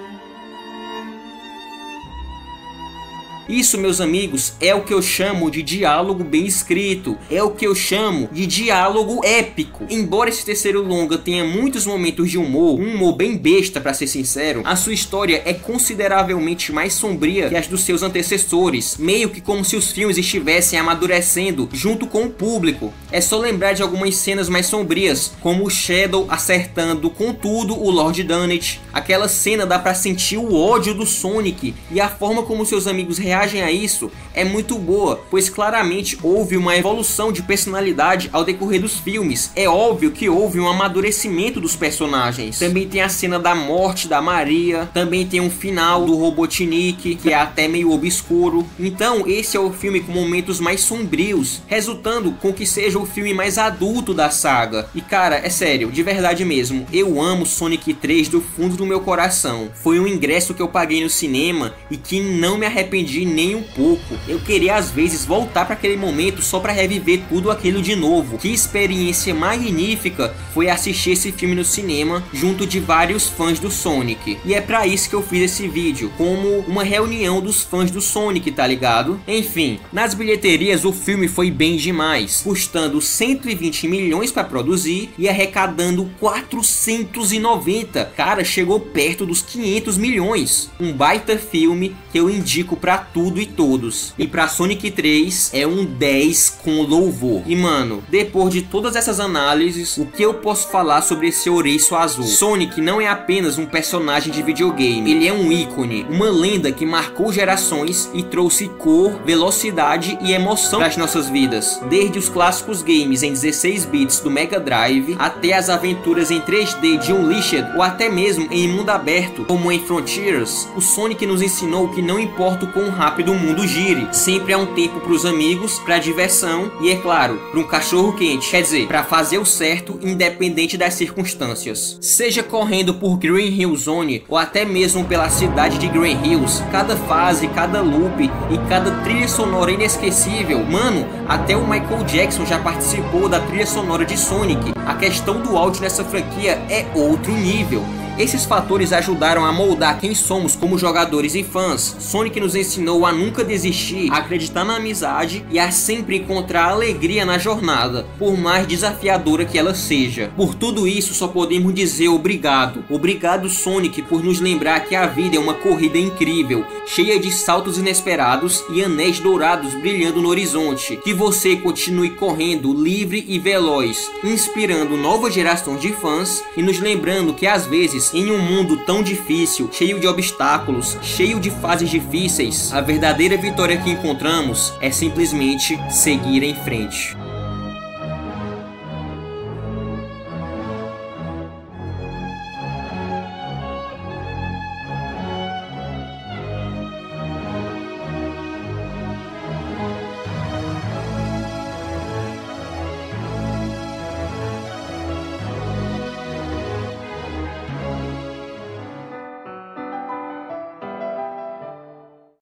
Isso, meus amigos, é o que eu chamo de diálogo bem escrito. É o que eu chamo de diálogo épico. Embora esse terceiro longa tenha muitos momentos de humor, um humor bem besta pra ser sincero, a sua história é consideravelmente mais sombria que as dos seus antecessores, meio que como se os filmes estivessem amadurecendo junto com o público. É só lembrar de algumas cenas mais sombrias, como o Shadow acertando com tudo o Lord Dunnett. Aquela cena dá pra sentir o ódio do Sonic, e a forma como seus amigos reagem a isso é muito boa, pois claramente houve uma evolução de personalidade ao decorrer dos filmes. É óbvio que houve um amadurecimento dos personagens. Também tem a cena da morte da Maria, também tem um final do Robotnik, que é até meio obscuro. Então esse é o filme com momentos mais sombrios, resultando com que seja o filme mais adulto da saga. E cara, é sério, de verdade mesmo, eu amo Sonic 3 do fundo do meu coração. Foi um ingresso que eu paguei no cinema e que não me arrependi nem um pouco. Eu queria às vezes voltar para aquele momento só para reviver tudo aquilo de novo. Que experiência magnífica foi assistir esse filme no cinema junto de vários fãs do Sonic. E é para isso que eu fiz esse vídeo, como uma reunião dos fãs do Sonic, tá ligado? Enfim, nas bilheterias o filme foi bem demais, custando 120 milhões para produzir e arrecadando 490. Cara, chegou perto dos 500 milhões. Um baita filme que eu indico pra tudo e todos. E pra Sonic 3 é um 10 com louvor. E mano, depois de todas essas análises, o que eu posso falar sobre esse ouriço azul? Sonic não é apenas um personagem de videogame, ele é um ícone, uma lenda que marcou gerações e trouxe cor, velocidade e emoção para as nossas vidas. Desde os clássicos games em 16 bits do Mega Drive, até as aventuras em 3D de Unleashed, ou até mesmo em mundo aberto, como em Frontiers, o Sonic nos ensinou que não importa o quão rápido o mundo gire, sempre há um tempo para os amigos, para diversão e, é claro, para um cachorro quente, quer dizer, para fazer o certo independente das circunstâncias. Seja correndo por Green Hill Zone ou até mesmo pela cidade de Green Hills, cada fase, cada loop e cada trilha sonora inesquecível, mano, até o Michael Jackson já participou da trilha sonora de Sonic. A questão do áudio nessa franquia é outro nível. Esses fatores ajudaram a moldar quem somos como jogadores e fãs. Sonic nos ensinou a nunca desistir, a acreditar na amizade e a sempre encontrar alegria na jornada, por mais desafiadora que ela seja. Por tudo isso, só podemos dizer obrigado. Obrigado, Sonic, por nos lembrar que a vida é uma corrida incrível, cheia de saltos inesperados e anéis dourados brilhando no horizonte. Que você continue correndo livre e veloz, inspirando novas gerações de fãs e nos lembrando que às vezes, em um mundo tão difícil, cheio de obstáculos, cheio de fases difíceis, a verdadeira vitória que encontramos é simplesmente seguir em frente.